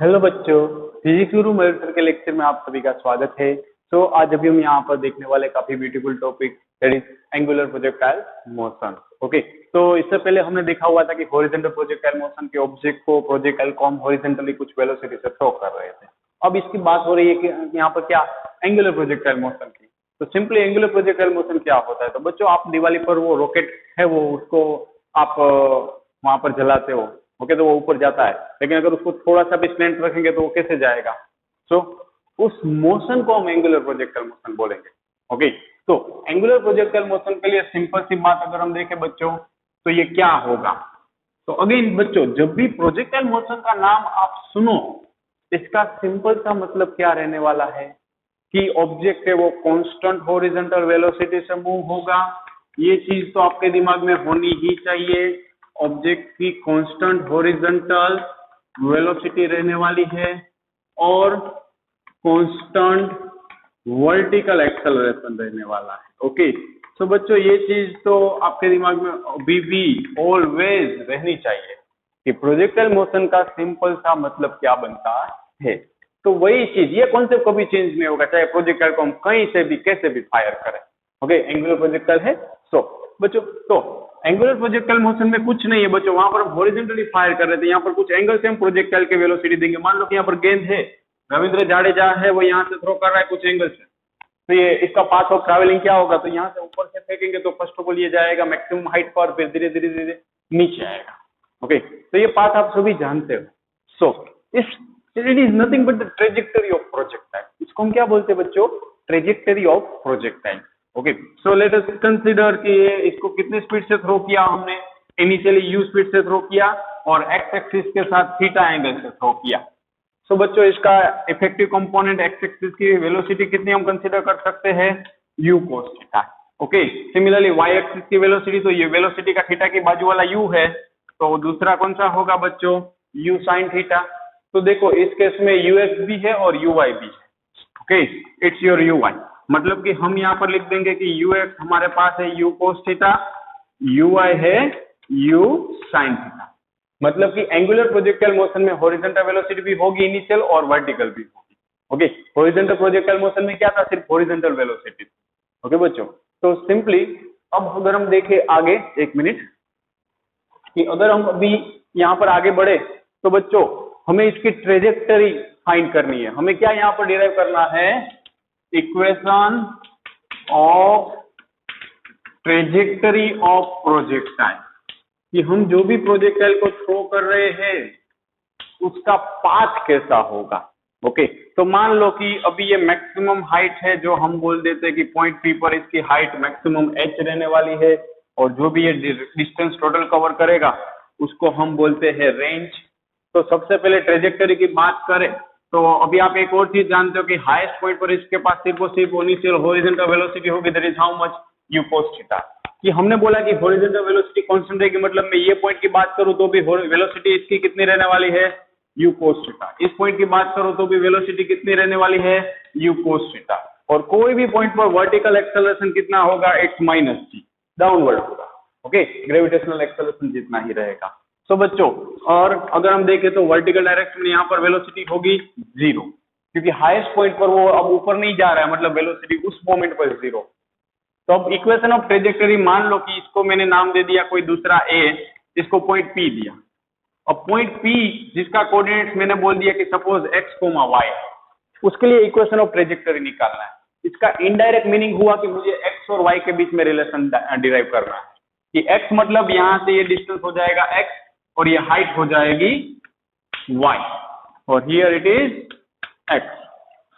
Hello बच्चों, physics गुरु मयूर sir के lecture में आप सभी का स्वागत है। तो आज अभी हम यहाँ पर देखने वाले काफी beautiful topic that is angular projectile motion. Okay, तो इससे पहले हमने देखा हुआ था कि हॉरिजॉन्टल प्रोजेक्टाइल मोशन के ऑब्जेक्ट को प्रोजेक्टाइल को हम हॉरिजॉन्टली कुछ वेलोसिटी से थ्रो कर रहे थे। अब इसकी बात हो रही है कि यहाँ पर क्या एंगुलर प्रोजेक्टाइल मोशन की। तो सिंपली एंगुलर प्रोजेक्टाइल मोशन क्या होता है? तो बच्चों, आप दिवाली पर वो रॉकेट है वो उसको आप वहां पर जलाते हो, ओके, तो वो ऊपर जाता है, लेकिन अगर उसको थोड़ा सा भी स्लैंट रखेंगे तो वो कैसे जाएगा? सो उस मोशन को हम एंगुलर प्रोजेक्टाइल मोशन बोलेंगे। ओके, तो एंगुलर प्रोजेक्टाइल मोशन के लिए सिंपल सी बात अगर हम देखें बच्चों, तो ये क्या होगा? तो अगेन बच्चों, जब भी प्रोजेक्टाइल मोशन का नाम आप सुनो, इसका सिंपल सा मतलब क्या रहने वाला है कि ऑब्जेक्ट है वो कांस्टेंट हॉरिजॉन्टल वेलोसिटी से मूव होगा। ये चीज तो आपके दिमाग में होनी ही चाहिए। ऑब्जेक्ट की कांस्टेंट हॉरिजॉन्टल वेलोसिटी रहने वाली है और कांस्टेंट वर्टिकल एक्सेलरेशन रहने वाला है। ओके, तो बच्चों ये चीज तो आपके दिमाग में अभी भी ऑलवेज रहनी चाहिए कि प्रोजेक्टाइल मोशन का सिंपल सा मतलब क्या बनता है। तो वही चीज, ये कॉन्सेप्ट कभी चेंज नहीं होगा, चाहे प्रोजेक्टाइल को हम कहीं से भी कैसे भी फायर करें। ओके, एंगुलर प्रोजेक्टाइल है। सो बच्चों, तो एंगुलर प्रोजेक्टाइल मोशन में कुछ नहीं है बच्चों, वहां पर हम हॉरिजॉन्टली फायर कर रहे थे, यहाँ पर कुछ एंगल से हम प्रोजेक्टाइल के वेलोसिटी देंगे। मान लो कि यहाँ पर गेंद है, रविंद्र जाडेजा है, वो यहाँ से थ्रो कर रहा है कुछ एंगल से, तो ये इसका पाथ ऑफ ट्रैवलिंग क्या होगा? तो यहाँ से ऊपर से फेंकेंगे तो फर्स्ट ऑफ ऑल ये जाएगा मैक्सिमम हाइट पर, फिर धीरे धीरे धीरे नीचे आएगा। ओके, तो ये पाथ आप सभी जानते हो। सो इस it is nothing but the trajectory of projectile. इसको हम क्या बोलते हैं बच्चों? Trajectory of projectile. Okay, so let us consider कि इसको कितने स्पीड से थ्रो किया हमने। इनिशियली यू स्पीड से थ्रो किया और एक्स एक्सिस के साथ थीटा एंगल से थ्रो किया। सो बच्चों, इसका इफेक्टिव कंपोनेंट एक्स एक्सिस की वेलोसिटी कितनी हम कंसीडर कर सकते हैं? u cos theta. Okay, similarly y axis की वेलोसिटी, तो ये वेलोसिटी का थीटा की बाजू वाला u है, तो दूसरा कौन सा होगा बच्चों? u sin theta. तो देखो इस केस में ux भी है और uy भी है। ओके, इट्स योर uy, मतलब कि हम यहाँ पर लिख देंगे कि ux हमारे पास है u cos थीटा, uy है u sin थीटा। मतलब कि एंगुलर प्रोजेक्टाइल मोशन में हॉरिजॉन्टल वेलोसिटी भी होगी इनिशियल और वर्टिकल भी होगी। ओके, हॉरिजॉन्टल प्रोजेक्टाइल मोशन में क्या था? सिर्फ हॉरिजॉन्टल वेलोसिटी। ओके बच्चों, तो सिंपली अब अगर हम देखें आगे, एक मिनट, कि अगर हम अभी यहाँ पर आगे बढ़े तो बच्चों हमें इसकी ट्रेजेक्टरी फाइंड करनी है। हमें क्या यहाँ पर डिराइव करना है? Equation of trajectory of projectile, कि हम जो भी प्रोजेक्टाइल को थ्रो कर रहे हैं उसका पाथ कैसा होगा। ओके, तो मान लो कि अभी ये मैक्सिमम हाइट है, जो हम बोल देते हैं कि पॉइंट पी पर इसकी हाइट मैक्सिमम h रहने वाली है, और जो भी ये डिस्टेंस टोटल कवर करेगा उसको हम बोलते हैं रेंज। तो सबसे पहले ट्रेजेक्टरी की बात करें तो अभी आप एक और चीज जानते हो कि हाईएस्ट पॉइंट पर इसके पास सिर्फ और सिर्फ इनिशियल हॉरिजॉन्टल वेलोसिटी होगी, that is how much? u cos theta. कि हमने बोला कि हॉरिजॉन्टल वेलोसिटी कांस्टेंट रहेगी, मतलब मैं ये पॉइंट की बात करूं तो भी वेलोसिटी इसकी कितनी रहने वाली है? u cos theta. इस पॉइंट की बात करो तो भी वेलोसिटी कितनी रहने वाली है? u cos theta. और कोई भी पॉइंट पर वर्टिकल एक्सेलरेशन कितना होगा? x माइनस जी, डाउनवर्ड होगा। ओके, ग्रेविटेशनल एक्सेलरेशन जितना ही रहेगा। सो बच्चों, और अगर हम देखें तो वर्टिकल डायरेक्शन में यहाँ पर वेलोसिटी होगी 0, क्योंकि हाईएस्ट पॉइंट पर वो अब ऊपर नहीं जा रहा है, मतलब वेलोसिटी उस मोमेंट पर 0। तो अब इक्वेशन ऑफ ट्रेजेक्टरी, मान लो कि इसको मैंने नाम दे दिया कोई दूसरा a, इसको पॉइंट P दिया। अब पॉइंट P जिसका कोऑर्डिनेट्स मैंने बोल दिया कि सपोज x, y, उसके लिए इक्वेशन ऑफ ट्रेजेक्टरी निकालना है। इसका इनडायरेक्ट मीनिंग हुआ कि मुझे x और y के बीच में रिलेशन डिराइव करना है, कि x मतलब यहां से ये डिस्टेंस हो जाएगा x और ये हाइट हो जाएगी y, और हियर इट इज x।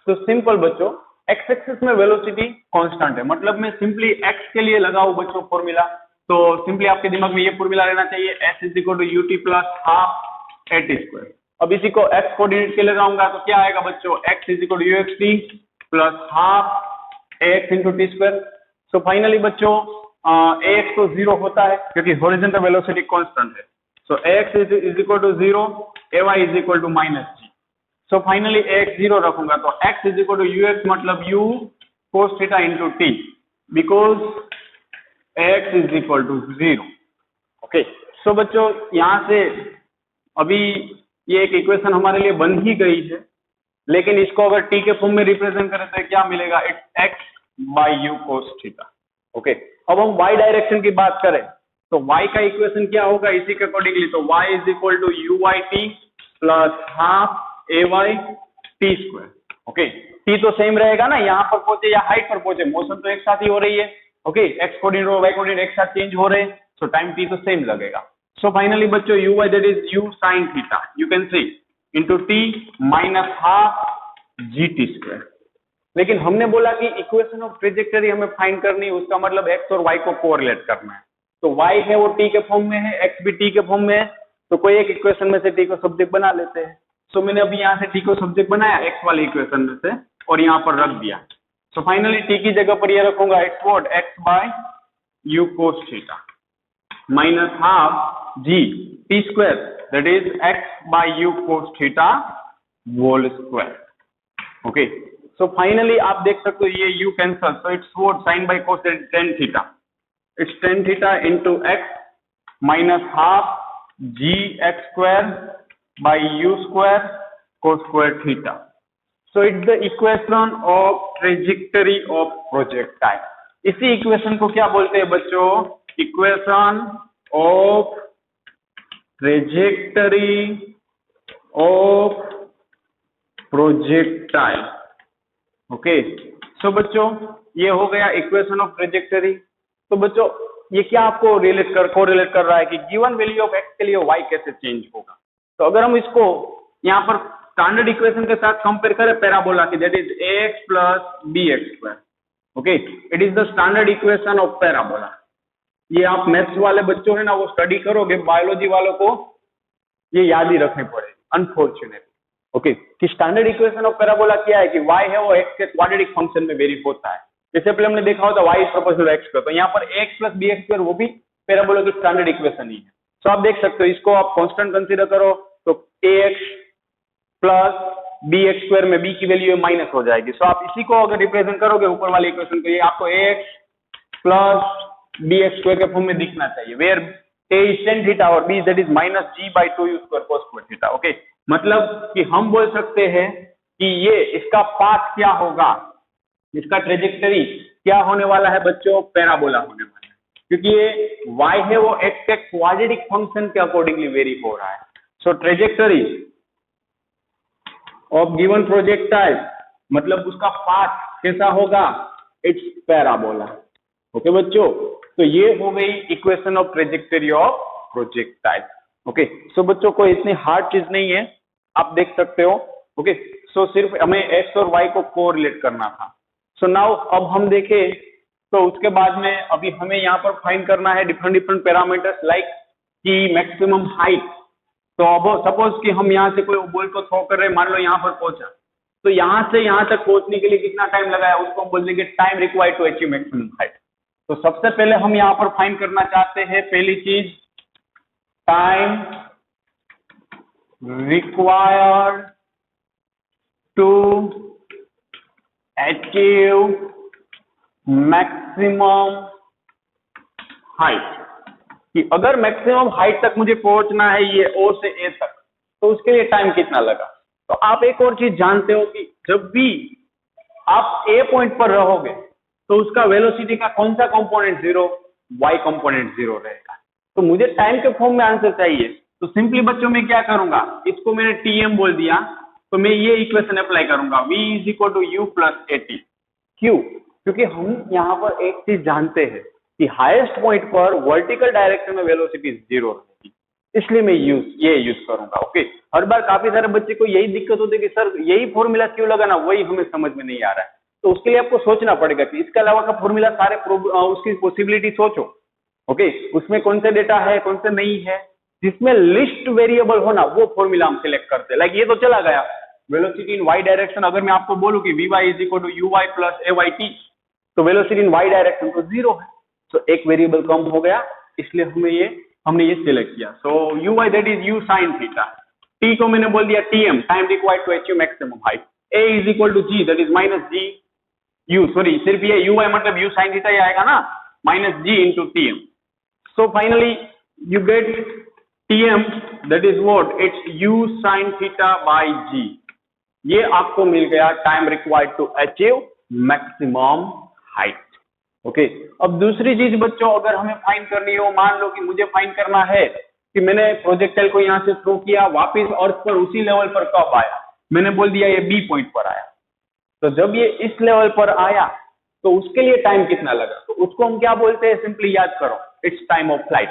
तो सिंपल बच्चों, x एक्सिस में वेलोसिटी कांस्टेंट है, मतलब मैं सिंपली x के लिए लगाऊं बच्चों फॉर्मूला, तो सिंपली आपके दिमाग में ये फॉर्मूला रहना चाहिए, s is equal to ut plus half at square. अब इसी को x कोऑर्डिनेट के लगाऊंगा तो क्या आएगा बच्चों? x is equal to uxt plus half ax into t square. So finally बच्चों ax तो 0 होता है क्योंकि हॉरिजॉन्टल वेलोसिटी कांस्टेंट है। So ax is equal to 0, ay is equal to minus g. So finally ax 0 रखूंगा तो x is equal to ux, मतलब u cos theta into t, because x is equal to 0। Okay, so बच्चों यहाँ से अभी ये एक equation हमारे लिए बन ही गई है, लेकिन इसको अगर टी के फॉर्म में रिप्रेजेंट करें तो क्या मिलेगा, it's x by you cos theta. Okay, अब हम वाई डायरेक्शन की बात करें तो y का इक्वेशन क्या होगा इसी के अकॉर्डिंगली, तो y is equal to u y t plus half a y t square. Okay, t तो सेम रहेगा ना, यहाँ पर पहुंचे या हाइट पर पहुंचे, मोशन तो एक साथ ही हो रही है। ओके, एक्स कोऑर्डिनेट और वाई कोऑर्डिनेट एक साथ चेंज हो रहे हैं, सो टाइम t तो सेम लगेगा। सो फाइनली बच्चों u y that is u sine theta, you can see into t minus half g t square. लेकिन हमने बोला कि इक्वेशन ऑफ ट्रेजेक्टरी हमें फाइंड करनी है, उसका मतलब x और y को कोरिलेट करना है। तो y है वो t के फॉर्म में है, x भी t के फॉर्म में है, तो कोई एक इक्वेशन में से t को सब्जेक्ट बना लेते हैं। सो मैंने अभी यहाँ से t को सब्जेक्ट बनाया x वाली इक्वेशन में से और यहाँ पर रख दिया। सो फाइनली t की जगह पर ये रखूंगा it's what x by u cos theta minus half g t square that is x by u cos theta whole square. Okay, so finally आप देख सकते हो ये u cancel, so it's what sine by cos tan theta, it's tan theta into x minus half g x square by u square cos square theta. So it's the equation of trajectory of projectile. इसी इक्वेशन को क्या बोलते हैं बच्चों, equation of trajectory of projectile. Okay, so बच्चों ये हो गया इक्वेशन ऑफ ट्रेजेक्टरी। तो बच्चों ये क्या आपको कोरिलेट कर रहा है कि गिवन वैल्यू ऑफ एक्स के लिए वाई कैसे चेंज होगा। तो अगर हम इसको यहाँ पर स्टैंडर्ड इक्वेशन के साथ कंपेयर करें पैराबोला की, that is ax plus b x square. Okay, it is the standard equation of parabola. ये आप मैथ्स वाले बच्चों है ना वो स्टडी करोगे, बायोलॉजी वालों को ये याद ही रखने पड़ेगी अनफॉर्चुनेटली। ओके, कि स्टैंडर्ड इक्वेशन ऑफ पैराबोला क्या है कि y है वो x के क्वाड्रेटिक फंक्शन में वेरी होता है। जैसे पहले हमने देखा होता y is proportional x square, तो यहाँ पर ax plus b x square वो भी पैराबोला की स्टैंडर्ड इक्वेशन ही है। तो आप देख सकते हो इसको आप कांस्टेंट कंसीडर करो तो ax plus b x square में b की वैल्यू माइनस हो जाएगी। सो आप इसी को अगर रिप्रेजेंट करोगे ऊपर वाले इक्वेशन को, ये आपको ax plus b x square के फॉर्म में दिखना चाहिए, where a is tan theta और b that is minus g by two u square cos square theta. Okay, मतलब कि हम बोल सकते हैं कि ये इसका पाथ क्या होगा, इसका ट्रेजेक्टरी क्या होने वाला है बच्चों, पैराबोला होने वाला है, क्योंकि ये y है वो x के क्वाड्रेटिक फंक्शन के अकॉर्डिंगली वेरी हो रहा है। सो ट्रेजेक्टरी ऑफ गिवन प्रोजेक्टाइल मतलब उसका पाथ कैसा होगा, इट्स पैराबोला। ओके बच्चों, तो ये हो गई equation of trajectory of projectile. Okay, so बच्चों कोई इतनी हार्ड चीज नहीं है, आप देख सकते हो। ओके, सो सिर्फ हमें x और y को कोरिलेट करना था। सो नाउ अब हम देखें तो उसके बाद में अभी हमें यहाँ पर फाइंड करना है डिफरेंट पैरामीटर्स लाइक कि मैक्सिमम हाइट। तो अब सपोज कि हम यहाँ से कोई बॉल को थ्रो कर रहे हैं, मान लो यहाँ पर पहुंचा, तो यहाँ से यहाँ तक पहुंचने के लिए कितना टाइम लगाया, उसको हम बोल देंगे time required to achieve maximum height. तो सबसे पहले हम यहाँ पर फाइंड करना चाहते हैं पहली चीज time required to achieve maximum height, कि अगर मैक्सिमम हाइट तक मुझे पहुंचना है ये O से A तक, तो उसके लिए टाइम कितना लगा। तो आप एक और चीज जानते हो कि जब भी आप A पॉइंट पर रहोगे तो उसका वेलोसिटी का कौन सा component zero, Y component zero रहेगा। तो मुझे टाइम के फॉर्म में आंसर चाहिए, तो सिंपली बच्चों में क्या करूंगा, इसको मैंने टीएम बोल दिया, तो मैं ये इक्वेशन अप्लाई करूंगा v is equal to u plus a t. क्यों, क्योंकि हम यहाँ पर एक चीज जानते हैं कि हाईएस्ट पॉइंट पर वर्टिकल डायरेक्शन में वेलोसिटी जीरो रहेगी, इसलिए मैं ये यूज करूंगा। ओके, हर बार काफी सारे बच्चे को यही दिक्कत होती है कि सर यही फॉर्मूला क्यों लगाना, वही हमें समझ में नहीं आ रहा है। तो उसके लिए आपको सोचना पड़ेगा कि इसके अलावा का फॉर्मूला सारे उसकी पॉसिबिलिटी सोचो। ओके, उसमें कौन से डेटा है कौन से नहीं है, जिसमें लिस्ट वेरिएबल होना वो फॉर्मूला हम सिलेक्ट करते हैं। लाइक ये तो चला गया वेलोसिटी इन वाई डायरेक्शन, अगर मैं आपको बोलूं कि v y is equal to u y plus a y t, तो वेलोसिटी इन वाई डायरेक्शन तो जीरो है, तो एक वेरिएबल कम हो गया, इसलिए हमने ये सिलेक्ट किया। So u y that is u sine theta, t को मैंने बोल दिया t m time required to achieve maximum height, a is equal to g that is minus g u, sorry सिर्फ ये यू वाई मतलब यू साइन थीटा ही आएगा ना, minus g into t m. So finally you get Tm that is what? It's u sin theta by g. ये आपको मिल गया time required to achieve maximum height. Okay, अब दूसरी चीज बच्चों, अगर हमें फाइंड करनी हो, मान लो कि मुझे फाइंड करना है कि मैंने प्रोजेक्टाइल को यहां से थ्रो किया, वापस अर्थ पर उसी लेवल पर कब आया। मैंने बोल दिया ये बी पॉइंट पर आया, तो जब ये इस लेवल पर आया तो उसके लिए टाइम कितना लगा, तो उसको हम क्या बोलते हैं, सिंपली याद करो, it's time of flight.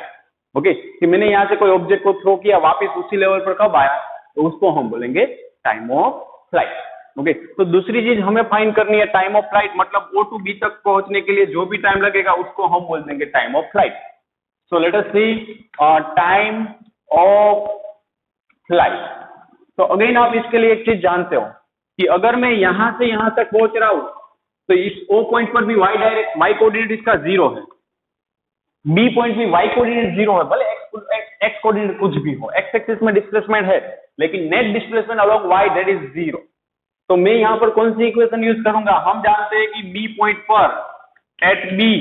Okay, कि मैंने यहां से कोई ऑब्जेक्ट को थ्रो किया, वापस उसी लेवल पर कब आया, तो उसको हम बोलेंगे टाइम ऑफ फ्लाइट। ओके, तो दूसरी चीज हमें फाइंड करनी है टाइम ऑफ फ्लाइट, मतलब O to B तक पहुंचने के लिए जो भी टाइम लगेगा उसको हम बोल देंगे time of flight. So let us see time of flight. तो अगेन आप इसके लिए एक चीज जानते हो कि अगर मैं यहां से यहां तक पहुंच रहा हूं तो इस O पॉइंट पर भी y कोऑर्डिनेट इसका 0 है, B पॉइंट भी y कोऑर्डिनेट 0 है, भले x कोऑर्डिनेट कुछ भी हो, x एक्सिस में डिस्प्लेसमेंट है लेकिन net displacement along y that is 0। तो मैं यहां पर कौन सी इक्वेशन यूज करूंगा, हम जानते हैं कि B पॉइंट पर एट B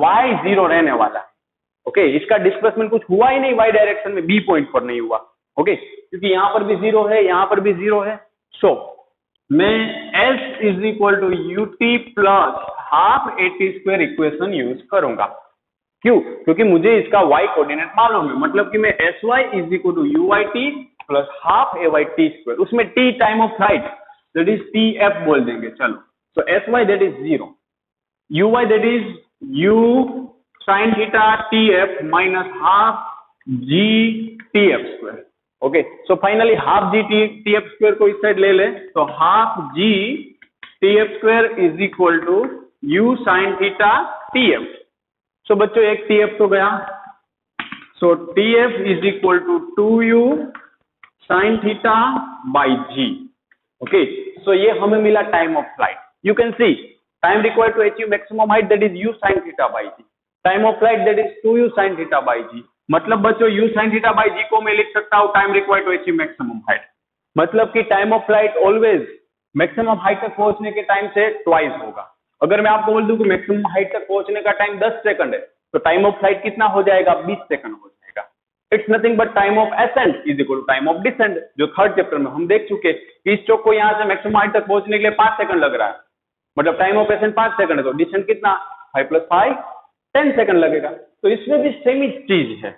y 0 रहने वाला है। ओके, इसका डिस्प्लेसमेंट कुछ हुआ ही नहीं y डायरेक्शन में, B पॉइंट पर नहीं हुआ। ओके, क्योंकि यहां पर भी 0 है, यहां पर भी 0 है। सो मैं S is equal to ut plus half at² equation use करूंगा। क्यों? क्योंकि मुझे इसका y कोऑर्डिनेट मालूम है, मतलब कि मैं sy is equal to uyt plus half ayt², उसमें t time of flight that is tf बोल देंगे। चलो, सो sy that is 0, uy that is u sin theta tf minus half g tf²। Okay, so finally half g tf² को इस side ले ले, तो half g tf² is equal to u sin theta tf। So बच्चों एक tf तो गया, so tf is equal to 2u sin theta by g। Okay, so ये हमें मिला time of flight. You can see time required to achieve maximum height that is u sin theta by g, time of flight that is 2u sin theta by g। मतलब बच्चों u sin theta by g को मैं लिख सकता हूं time required to achieve maximum height, मतलब कि time of flight always maximum height तक पहुंचने के टाइम से ट्वाइस होगा। अगर मैं आपको बोल दूं कि मैक्सिमम हाइट तक पहुंचने का टाइम 10 सेकंड है, तो टाइम ऑफ फ्लाइट कितना हो जाएगा, 20 सेकंड हो जाएगा। It's nothing but time of ascent is equal to time of descent, जो थर्ड चैप्टर में हम देख चुके कि इस चौक को यहां से मैक्सिमम हाइट तक पहुंचने के लिए 5 सेकंड लग रहा है, मतलब टाइम ऑफ असेंट 5 सेकंड है, तो डिसेंट कितना, 5 + 5 10 सेकंड लगेगा। तो इसमें भी सेम ही चीज है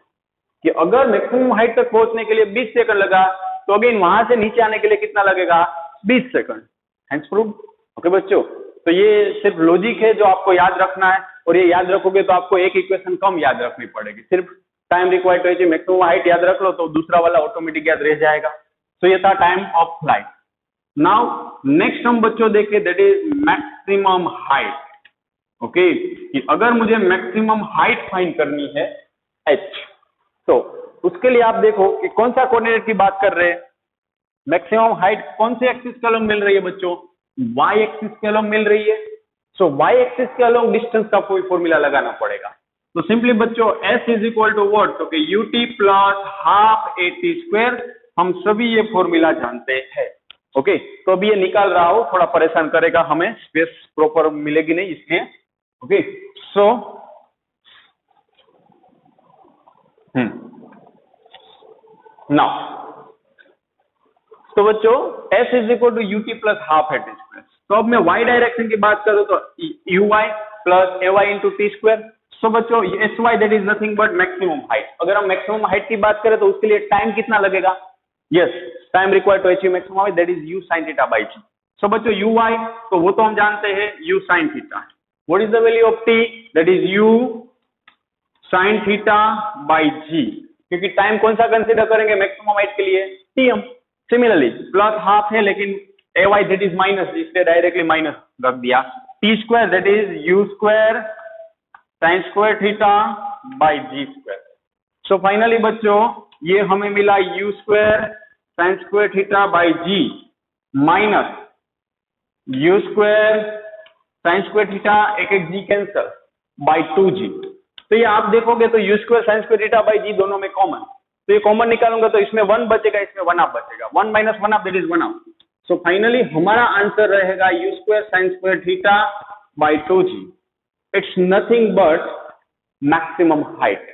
कि अगर मैक्सिमम हाइट तक पहुंचने के लिए 20 सेकंड लगा, तो अगेन वहां से नीचे आने के लिए कितना लगेगा, 20 सेकंड। Hence proved. ओके बच्चों, तो ये सिर्फ लॉजिक है जो आपको याद रखना है, और ये याद रखोगे तो आपको एक इक्वेशन कम याद रखनी पड़ेगी। सिर्फ time required to achieve maximum height याद रख लो तो दूसरा वाला ऑटोमेटिक याद रह जाएगा। तो ये था time of flight. Now next हम बच्चों देखें that is maximum height. Okay, कि अगर मुझे मैक्सिमम हाइट फाइंड करनी है h, तो उसके लिए आप देखो कि कौन सा कोऑर्डिनेट की बात कर रहे हैं। मैक्सिमम हाइट कौन से एक्सिस के अलोंग मिल रही है बच्चों, y एक्सिस के अलोंग मिल रही है। सो y एक्सिस के अलोंग डिस्टेंस का कोई फॉर्मूला लगाना पड़ेगा। तो सिंपली बच्चों s is equal to what, तो कि ut प्लस हाफ at², हम सभी ये फॉर्मूला जानते हैं। ओके, तो अभी ये निकाल रहा हूं, थोड़ा परेशान करेगा हमें, स्पेस प्रॉपर मिलेगी नहीं इसलिए। ओके, सो नाउ तो बच्चों s is equal to ut plus half at²। तो अब मैं y डायरेक्शन की बात करूं तो uy plus ay into t²। सो बच्चों sy that is nothing but maximum height. अगर हम मैक्सिमम हाइट की बात करें तो उसके लिए टाइम कितना लगेगा, yes, time required to achieve maximum height that is u sin theta by g। So बच्चों uy तो वो तो हम जानते हैं u sin theta. What is the value of t, that is u sin theta by g, क्योंकि time कौन सा कंसीडर करेंगे मैक्सिमम हाइट के लिए, tm। सिमिलरली प्लस हाफ है लेकिन ay दैट इज माइनस, इसलिए डायरेक्टली माइनस रख दिया, t² that is u² sin² theta by g²। So finally बच्चों ये हमें मिला u² sin² theta by g minus u² sin² theta, एक g कैंसल, बाई 2g। तो ये आप देखोगे तो u² sin² theta by g दोनों में कॉमन, तो ये कॉमन निकालूंगा तो इसमें 1 बचेगा, इसमें 1 हाफ बचेगा, 1 minus 1 half that is 1 half. So finally हमारा आंसर रहेगा u² sin² theta by 2g। It's nothing but maximum height.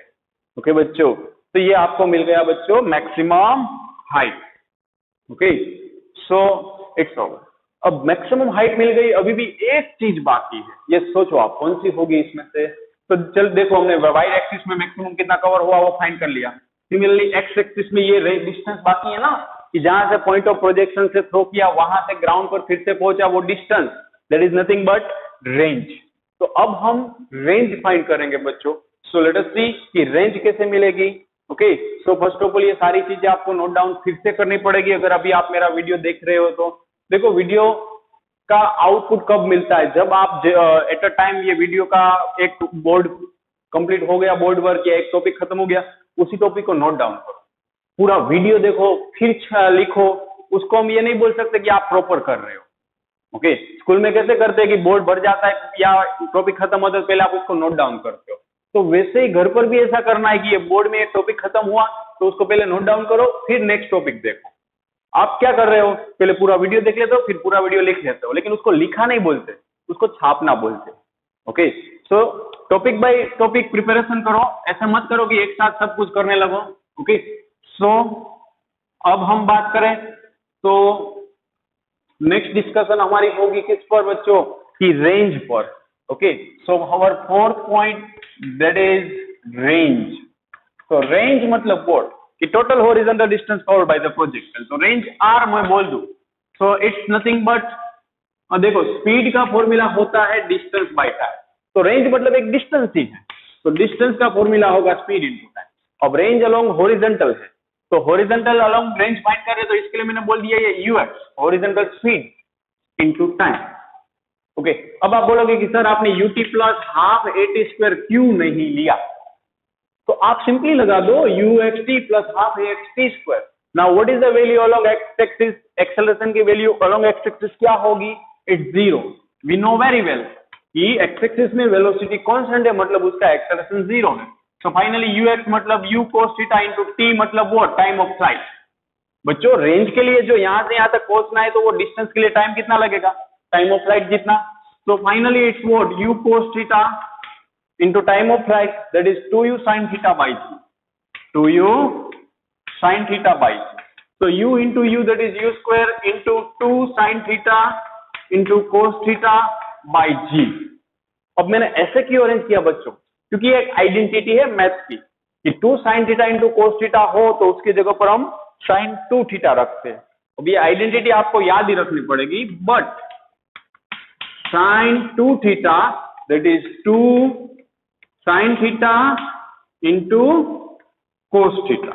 Okay बच्चों, तो ये आपको मिल गया बच्चों maximum height. Okay, so it's over. अब मैक्सिमम हाइट मिल गई, अभी भी एक चीज बाकी है, ये सोचो आप कौन सी होगी इसमें से। तो चल देखो, हमने वाई एक्सिस में मैक्सिमम कितना कवर हुआ वो फाइंड कर लिया। सिमिलरली एक्स एक्सिस में ये डिस्टेंस बाकी है ना, कि जहां से पॉइंट ऑफ प्रोजेक्शन से थ्रो किया वहां से ग्राउंड पर फिर से पहुंचा, वो distance that is nothing but range. तो अब हम रेंज फाइंड करेंगे बच्चों। सो लेट अस सी कि रेंज कैसे मिलेगी। Okay, so first of all ये सारी चीजें आपको नोट डाउन फिर से करनी पड़ेगी। अगर अभी आप मेरा वीडियो देख रहे हो तो देखो, वीडियो का आउटपुट कब मिलता है, जब आप एट अ टाइम ये वीडियो का एक बोर्ड कंप्लीट हो गया, बोर्ड वर्क या एक टॉपिक खत्म हो गया, उसी टॉपिक को नोट डाउन करो, पूरा वीडियो देखो, फिर लिखो। उसको हम ये नहीं बोल सकते कि आप प्रॉपर कर रहे हो। ओके, स्कूल में कैसे करते हैं कि बोर्ड भर जाता है या टॉपिक खत्म होता है, पहले आप उसको नोट डाउन करते हो, तो वैसे ही घर पर भी ऐसा करना है कि ये बोर्ड में एक टॉपिक खत्म हुआ तो उसको पहले नोट डाउन करो, फिर नेक्स्ट टॉपिक देखो। आप क्या कर रहे हो, पहले पूरा वीडियो देख लेते हो, फिर पूरा वीडियो लिख लेते हो, लेकिन उसको लिखा नहीं बोलते, उसको छापना बोलते। Okay, so topic by topic preparation करो, ऐसा मत करो कि एक साथ सब कुछ करने लगो। ओके, सो अब हम बात करें तो नेक्स्ट डिस्कशन हमारी होगी किस पर बच्चों, की रेंज पर। Okay, so our fourth point that is range. तो रेंज मतलब व्हाट, कि total horizontal distance covered by the projectile. तो रेंज आर मैं बोल दूं, सो इट्स नथिंग बट, देखो स्पीड का फॉर्मूला होता है डिस्टेंस बाय टाइम, तो रेंज मतलब एक डिस्टेंस ही है, तो डिस्टेंस का फॉर्मूला होगा स्पीड इनटू टाइम। अब रेंज अलोंग हॉरिजॉन्टल है, तो हॉरिजॉन्टल अलोंग रेंज फाइंड कर रहे, तो इसके लिए मैंने बोल दिया ये u x, horizontal speed into time. Okay, अब आप बोलोगे कि सर आपने u t plus half a t square क्यों नहीं लिया, तो आप सिंपली लगा दो uxt plus half axt square. Now what is the value along x axis, acceleration की वैल्यू अलोंग एक्स एक्सिस क्या होगी, it's zero. We know very well कि एक्स एक्सिस में वेलोसिटी कांस्टेंट है, मतलब उसका एक्सेलरेशन जीरो है। सो फाइनली ux मतलब u cos theta into t मतलब वो टाइम ऑफ फ्लाइट। बच्चों रेंज के लिए जो यहां से यहां तक पहुंचना है, तो वो डिस्टेंस के लिए टाइम कितना लगेगा, टाइम ऑफ फ्लाइट जितना। तो finally it's what, u cos theta into time of flight, that is 2u sin theta by g, 2u sin theta by g. So u into u, that is u square into 2 sin theta into cos theta by g. अब मैंने ऐसे क्यों arrange किया बच्चों, क्योंकि एक identity है math की कि 2 sin theta into cos theta हो तो उसकी जगह पर हम sin 2 theta रखते हैं। अब ये आइडेंटिटी आपको याद ही रखनी पड़ेगी, but sin 2 theta that is 2 sin theta into cos theta,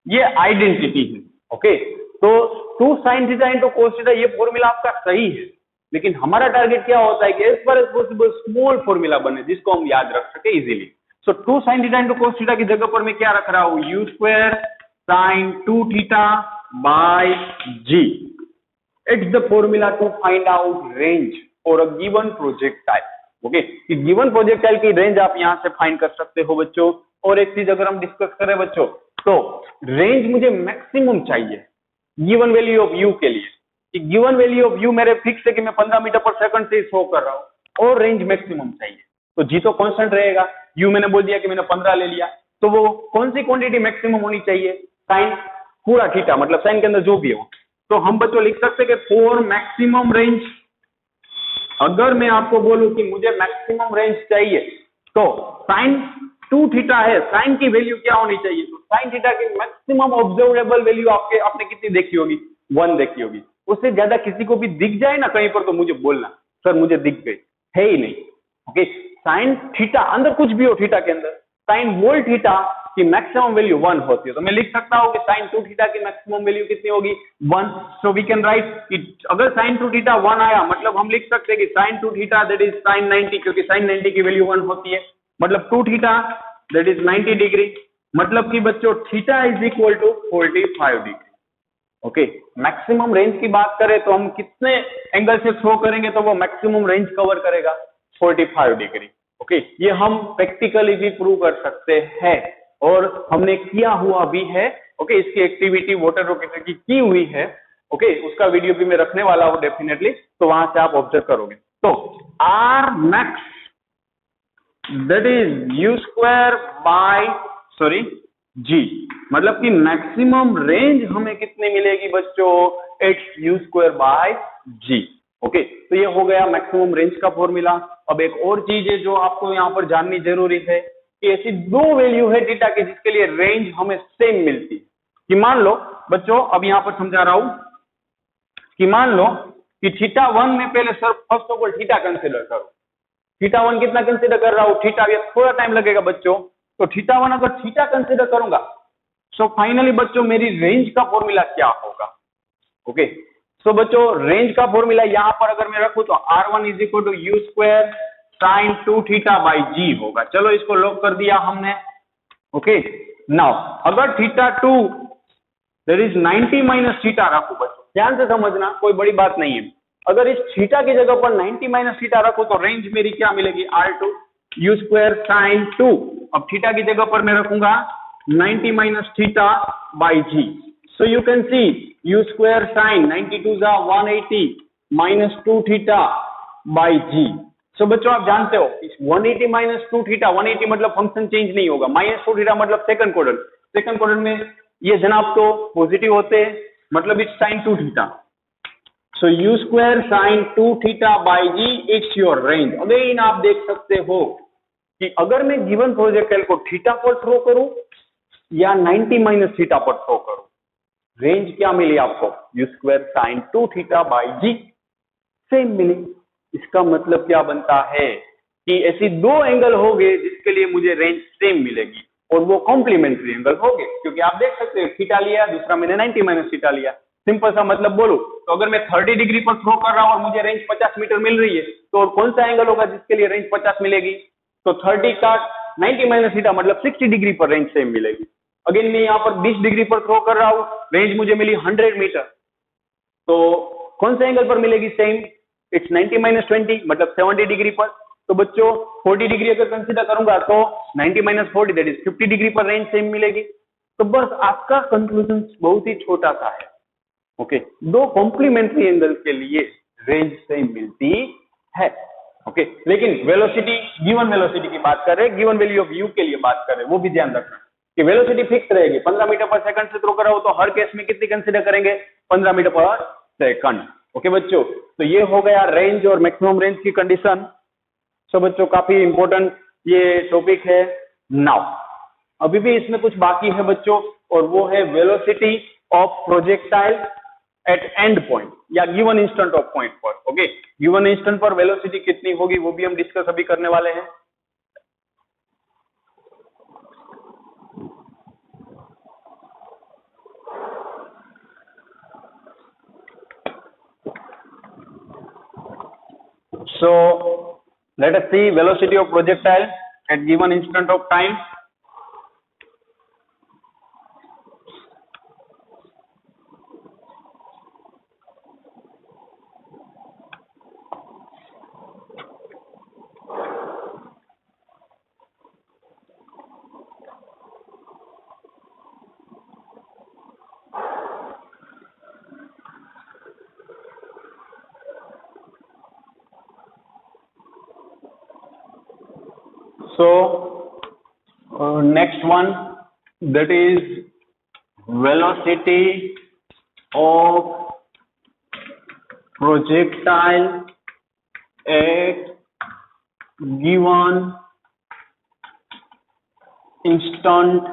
ये आइडेंटिटी है। ओके, तो 2 sin theta into cos theta ये फॉर्मूला आपका सही है, लेकिन हमारा टारगेट क्या होता है कि as far as possible small formula बने जिसको हम याद रख सके easily. So 2 sin theta into cos theta की जगह पर मैं क्या रख रहा हूं, u square sine 2 theta by g. It's the formula to find out range for a given projectile. Okay, कि गिवन प्रोजेक्टाइल की रेंज आप यहां से फाइंड कर सकते हो बच्चों। और एक चीज अगर हम डिस्कस करें बच्चों, तो रेंज मुझे मैक्सिमम चाहिए गिवन वैल्यू ऑफ यू के लिए, कि गिवन वैल्यू ऑफ यू मेरे फिक्स है कि मैं 15 मीटर पर सेकंड से शो कर रहा हूं, और रेंज मैक्सिमम चाहिए। तो जी तो कांस्टेंट रहेगा, यू मैंने बोल दिया कि मैंने 15 ले लिया, तो वो कौन सी क्वांटिटी मैक्सिमम होनी चाहिए, साइन पूरा थीटा, मतलब साइन के अंदर जो भी हो। तो हम बच्चों लिख सकते हैं कि फॉर मैक्सिमम रेंज, अगर मैं आपको बोलूं कि मुझे मैक्सिमम रेंज चाहिए, तो साइन 2 थीटा है, साइन की वैल्यू क्या होनी चाहिए, तो साइन थीटा की मैक्सिमम ऑब्जर्वेबल वैल्यू आपने कितनी देखी होगी, 1 देखी होगी। उससे ज्यादा किसी को भी दिख जाए ना कहीं पर, तो मुझे बोलना सर मुझे दिख गई, है ही नहीं। ओके, साइन थीटा अंदर कुछ भी हो, थीटा के अंदर साइन वोल्ट थीटा की मैक्सिमम वैल्यू 1 होती है, तो मैं लिख सकता हूं कि साइन 2 थीटा की मैक्सिमम वैल्यू कितनी होगी, 1। सो वी कैन राइट कि अगर साइन 2 थीटा 1 आया, मतलब हम लिख सकते हैं कि sine 2 theta that is sine 90, क्योंकि साइन 90 की वैल्यू 1 होती है, मतलब 2 थीटा दैट इज 90 डिग्री, मतलब कि बच्चों theta is equal to 45 degree. Okay, maximum range की बात करें तो हम कितने एंगल से थ्रो करेंगे तो वो मैक्सिमम रेंज कवर करेगा, 45 डिग्री। ओके, ये हम प्रैक्टिकली भी प्रूव कर सकते हैं और हमने किया हुआ भी है। ओके, इसकी एक्टिविटी वाटर रॉकेट की हुई है। ओके, उसका वीडियो भी मैं रखने वाला हूं डेफिनेटली, तो वहां से आप ऑब्जर्व करोगे। तो R max that is u square by g, मतलब कि मैक्सिमम रेंज हमें कितनी मिलेगी बच्चों, it's u square by g. Okay, तो ये हो गया मैक्सिमम रेंज का फॉर्मूला। अब एक और चीज है जो आपको यहाँ पर जाननी जरूरी है कि ऐसी दो वैल्यू है थीटा की जिसके लिए रेंज हमें सेम मिलती है। कि मान लो बच्चों, अब यहाँ पर समझा रहा हूं कि मान लो कि थीटा वन में पहले sir first of all theta consider करो। थीटा वन कितना कंसिडर कर रहा हूं, थीटा, ये थोड़ा टाइम लगेगा बच्चों। तो थीटा वन अगर थीटा कंसिडर करूंगा सो फाइनली बच्चों मेरी रेंज का फॉर्मूला क्या होगा। ओके, सो बच्चों रेंज का फॉर्मूला यहां पर अगर मैं रखूं तो R1 is equal to u square sine 2 theta by g होगा। चलो इसको लॉक कर दिया हमने। ओके, नाउ अगर theta 2 that is 90 minus theta रखो बच्चों, ध्यान से समझना, कोई बड़ी बात नहीं है। अगर इस थीटा की जगह पर 90 माइनस थीटा रखो तो रेंज मेरी क्या मिलेगी, R2 यू स्क्वायर साइन 2। अब थीटा की जगह पर मैं रखूंगा 90 minus theta by g. So you can see u square sine 92 जा 180 minus 2 theta by g. So बच्चों आप जानते हो 180 माइनस 2 थीटा, 180 मतलब फंक्शन चेंज नहीं होगा, माइनस 2 थीटा मतलब सेकंड क्वाड्रेंट। सेकंड क्वाड्रेंट में ये जनाब तो पॉजिटिव होते हैं, मतलब it's sine 2 theta. So u square sine 2 theta by g it's your range. Again आप देख सकते हो कि अगर मैं गिवन प्रोजेक्टाइल को थीटा पर थ्रो करूं या 90 माइनस थीटा पर थ्रो करूं, रेंज क्या मिली आपको, u square sine 2 theta by g same मिली। इसका मतलब क्या बनता है कि ऐसी दो एंगल होंगे जिसके लिए मुझे रेंज सेम मिलेगी और वो कॉम्प्लीमेंट्री एंगल होंगे, क्योंकि आप देख सकते हो थीटा लिया, दूसरा मैंने 90 माइनस थीटा लिया। सिंपल सा मतलब बोलूं तो अगर मैं 30 डिग्री पर थ्रो कर रहा हूं और मुझे रेंज 50 मीटर मिल रही है तो और कौन सा एंगल होगा जिसके लिए रेंज 50 मिलेगी, तो 30 का 90 माइनस थीटा मतलब 60 डिग्री पर रेंज सेम मिलेगी। अगेन मैं यहाँ पर 20 डिग्री पर थ्रो कर रहा हूं, रेंज मुझे मिली 100 मीटर, तो कौन से एंगल पर मिलेगी सेम, इट्स 90 माइनस 20 मतलब 70 डिग्री पर। तो बच्चों 40 डिग्री अगर कंसीडर करूंगा तो 90 माइनस 40 दैट इज 50 डिग्री पर रेंज सेम मिलेगी। तो बस आपका कंक्लूजन बहुत ही छोटा सा है। ओके, दो कॉम्प्लीमेंट्री एंगल के लिए रेंज सेम मिलती है। ओके, लेकिन वेलोसिटी, गिवन वेलोसिटी की बात कर रहे हैं, गिवन वैल्यू ऑफ यू के लिए बात कर रहे हैं, वो भी ध्यान रखना कि वेलोसिटी फिक्स रहेगी। 15 मीटर पर सेकंड से थ्रो कर रहा हो तो हर केस में कितनी कंसीडर करेंगे, 15 मीटर पर सेकंड। ओके बच्चों, तो ये हो गया रेंज और मैक्सिमम रेंज की कंडीशन। सो बच्चों काफी इंपॉर्टेंट ये टॉपिक है। नाउ अभी भी इसमें कुछ बाकी है बच्चों, और वो है velocity of projectile eight end point या गिवन इंस्टेंट ऑफ पॉइंट पर। ओके, गिवन इंस्टेंट पर वेलोसिटी कितनी होगी वो भी हम डिस्कस अभी करने वाले हैं। So let us see velocity of projectile at given instant of time. So next one, that is velocity of projectile at given instant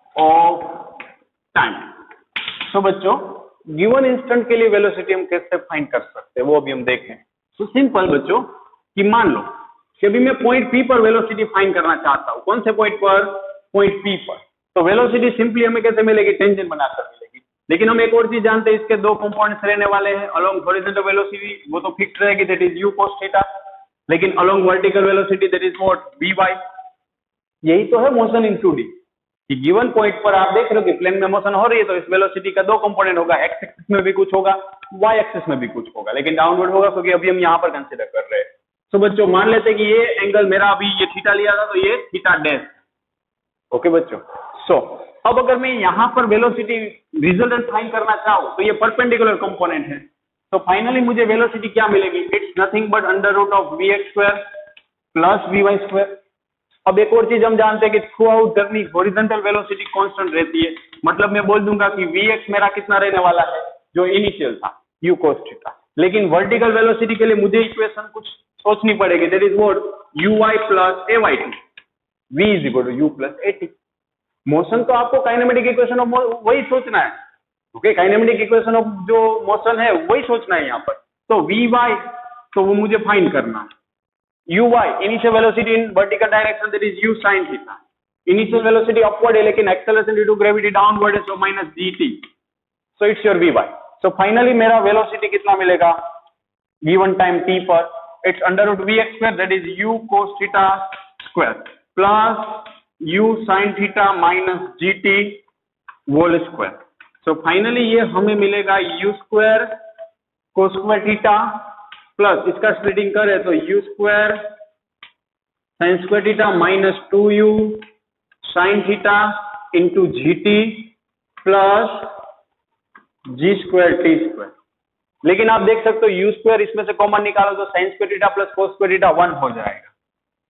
of time. So बच्चों गिवन इंस्टेंट के लिए वेलोसिटी हम कैसे फाइंड कर सकते हैं वो अभी हम देखें। तो सिंपल बच्चों कि मान लो कि अभी मैं पॉइंट पी पर वेलोसिटी फाइंड करना चाहता हूं। कौन से पॉइंट पर, पॉइंट पी पर। तो वेलोसिटी सिंपली हमें कैसे मिलेगी, टेंजेंट बनाकर मिलेगी। लेकिन हम एक और चीज जानते हैं, इसके दो कंपोनेंट्स रहने वाले हैं। अलोंग हॉरिजॉन्टल वेलोसिटी वो तो फिक्स रहेगी, that is u cos theta, लेकिन along vertical velocity that is what, v y. यही तो है मोशन इन 2D कि गिवन पॉइंट पर आप देख रहे हो कि प्लेन में मोशन हो रही है तो इस वेलोसिटी का दो कंपोनेंट होगा, एक्स एक्सिस में भी कुछ होगा, वाई एक्सिस में भी कुछ होगा, लेकिन डाउनवर्ड होगा क्योंकि अभी हम यहाँ पर कंसीडर कर रहे हैं। तो बच्चों मान लेते हैं कि ये एंगल मेरा अभी ये थीटा लिया था तो ये थीटा डैश। ओके बच्चों, सो अब अगर मैं यहाँ पर वेलोसिटी रिजल्टेंट फाइंड करना चाहूँ तो ये परपेंडिकुलर कंपोनेंट है। तो फाइनली मुझे वेलोसिटी क्या मिलेगी, it's nothing but under root of v x square plus v y square. अब एक और चीज हम जानते हैं कि throughout journey horizontal velocity constant रहती है, मतलब मैं बोल दूंगा कि Vx मेरा कितना रहने वाला है, जो इनिशियल था u cos थीटा। लेकिन वर्टिकल वेलोसिटी के लिए मुझे इक्वेशन कुछ सोचनी पड़ेगी, that is what uy plus ayt, v is equal to u plus at। Motion तो आपको काइनेमेटिक इक्वेशन ऑफ वही सोचना है, ओके, काइनेमेटिक इक्वेशन ऑफ जो मोशन है वही सोचना है यहाँ पर। तो vy तो वो मुझे फाइंड करना है, uy initial velocity in vertical direction that is u sin theta, initial velocity upward है लेकिन acceleration due to gravity downward है, so minus gt, so it's your vy। So finally मेरा वेलोसिटी कितना मिलेगा given टाइम t पर, it's under root vx square that is u cos theta square plus u sin theta minus gt whole square. So finally ये हमें मिलेगा u square cos square theta plus इसका splitting करें तो u square sin square theta minus 2u sin theta into gt plus g square t square. लेकिन आप देख सकते हो u स्क्वायर इसमें से कॉमन निकालो तो sin square theta plus cos square theta 1 हो जाएगा।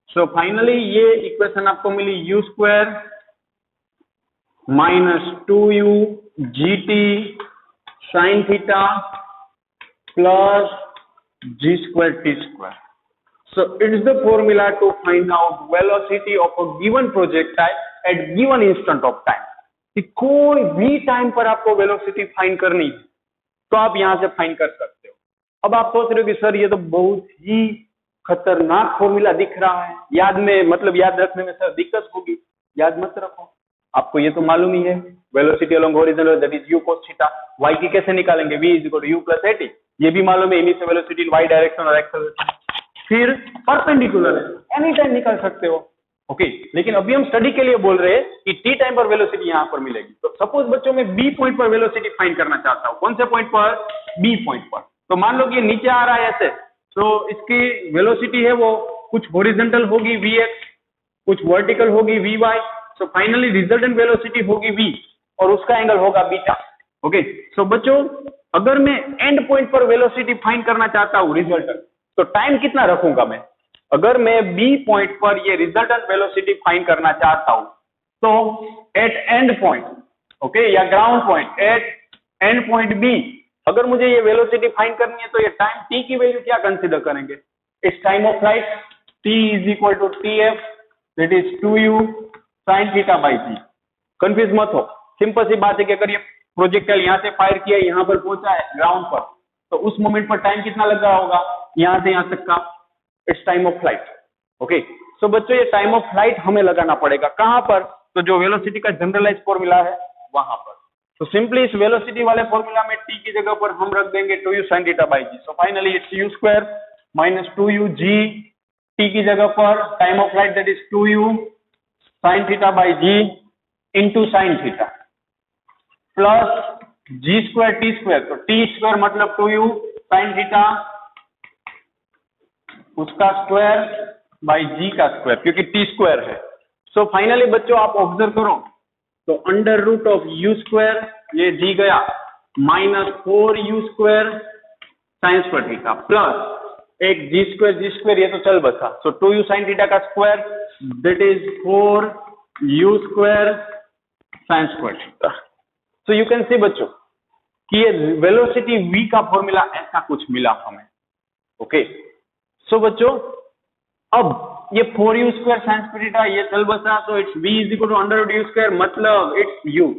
सो फाइनली ये इक्वेशन आपको मिली u square minus 2u gt sin theta plus g square t square. So it is the formula to find out velocity of a given projectile at given instant of time. कि कोई भी time पर आपको velocity find करनी है तो आप यहां से फाइंड कर सकते हो। अब आप सोच रहे हो कि सर ये तो बहुत ही खतरनाक फॉर्मूला दिख रहा है, याद में मतलब याद रखने में सर दिक्कत होगी। याद मत रखो, आपको ये तो मालूम ही है, velocity along horizontal that is u cos theta, y की कैसे निकालेंगे, v is equal to u plus at, ये भी मालूम है, initial velocity in y direction और एक्सेलरेशन। फिर परपेंडिकुलर है, एनी टाइम निकाल सकते हो, ओके। लेकिन अभी हम स्टडी के लिए बोल रहे हैं कि t टाइम पर वेलोसिटी यहां पर मिलेगी। तो सपोज बच्चों में b पॉइंट पर वेलोसिटी फाइंड करना चाहता हूं, कौन से पॉइंट पर, b पॉइंट पर। तो मान लो कि ये नीचे आ रहा है ऐसे, तो इसकी वेलोसिटी है वो कुछ हॉरिजॉन्टल होगी vx, कुछ वर्टिकल होगी vy, so finally resultant velocity होगी v और उसका एंगल होगा बीटा, ओके। सो बच्चों अगर मैं एंड पॉइंट पर वेलोसिटी फाइंड करना चाहता हूं रिजल्टेंट, तो टाइम कितना रखूंगा मैं। अगर मैं बी पॉइंट पर ये रिजल्टेंट वेलोसिटी फाइंड करना चाहता हूं तो एट एंड पॉइंट, ओके, या ground point at end point B अगर मुझे ये वेलोसिटी फाइंड करनी है तो ये टाइम टी की वैल्यू क्या कंसीडर करेंगे, it's time of flight, t is equal to t f that is 2u sin theta by g. Confuse मत हो, सिंपल सी बात है कि अगर ये प्रोजेक्टाइल यहां से फायर किया, यहां पर पहुंचा है ग्राउंड पर, तो उस मोमेंट पर टाइम कितना लग रहा होगा यहां से यहां तक का, it's time of flight, okay. So बच्चों ये टाइम ऑफ फ्लाइट हमें लगाना पड़ेगा कहां पर, तो जो वेलोसिटी का जनरलाइज फॉर्मूला है वहां पर। तो सिंपली इस वेलोसिटी वाले फॉर्मूला में टी की जगह पर हम रख देंगे 2u sin theta by g. So finally it's u square minus 2u g, t की जगह पर time of flight that is 2u sin theta by g into sine theta plus g square t square, तो t square मतलब 2u sin theta उसका square by g का square, क्योंकि T square है। So finally बच्चों आप observe करो तो under root of you square ये जी गया minus 4u square sine square theta plus एक जी स्क्वायर ये तो चल बसा, सो 2u sin थीटा का square that is 4u square sine square theta. So you can सी बच्चों कि ये वेलोसिटी v का फॉर्मूला ऐसा कुछ मिला हमें, ओके। सो बच्चों अब ये 4u square sine square theta ये चल बसा, तो it's v is equal to under root u square मतलब it's u।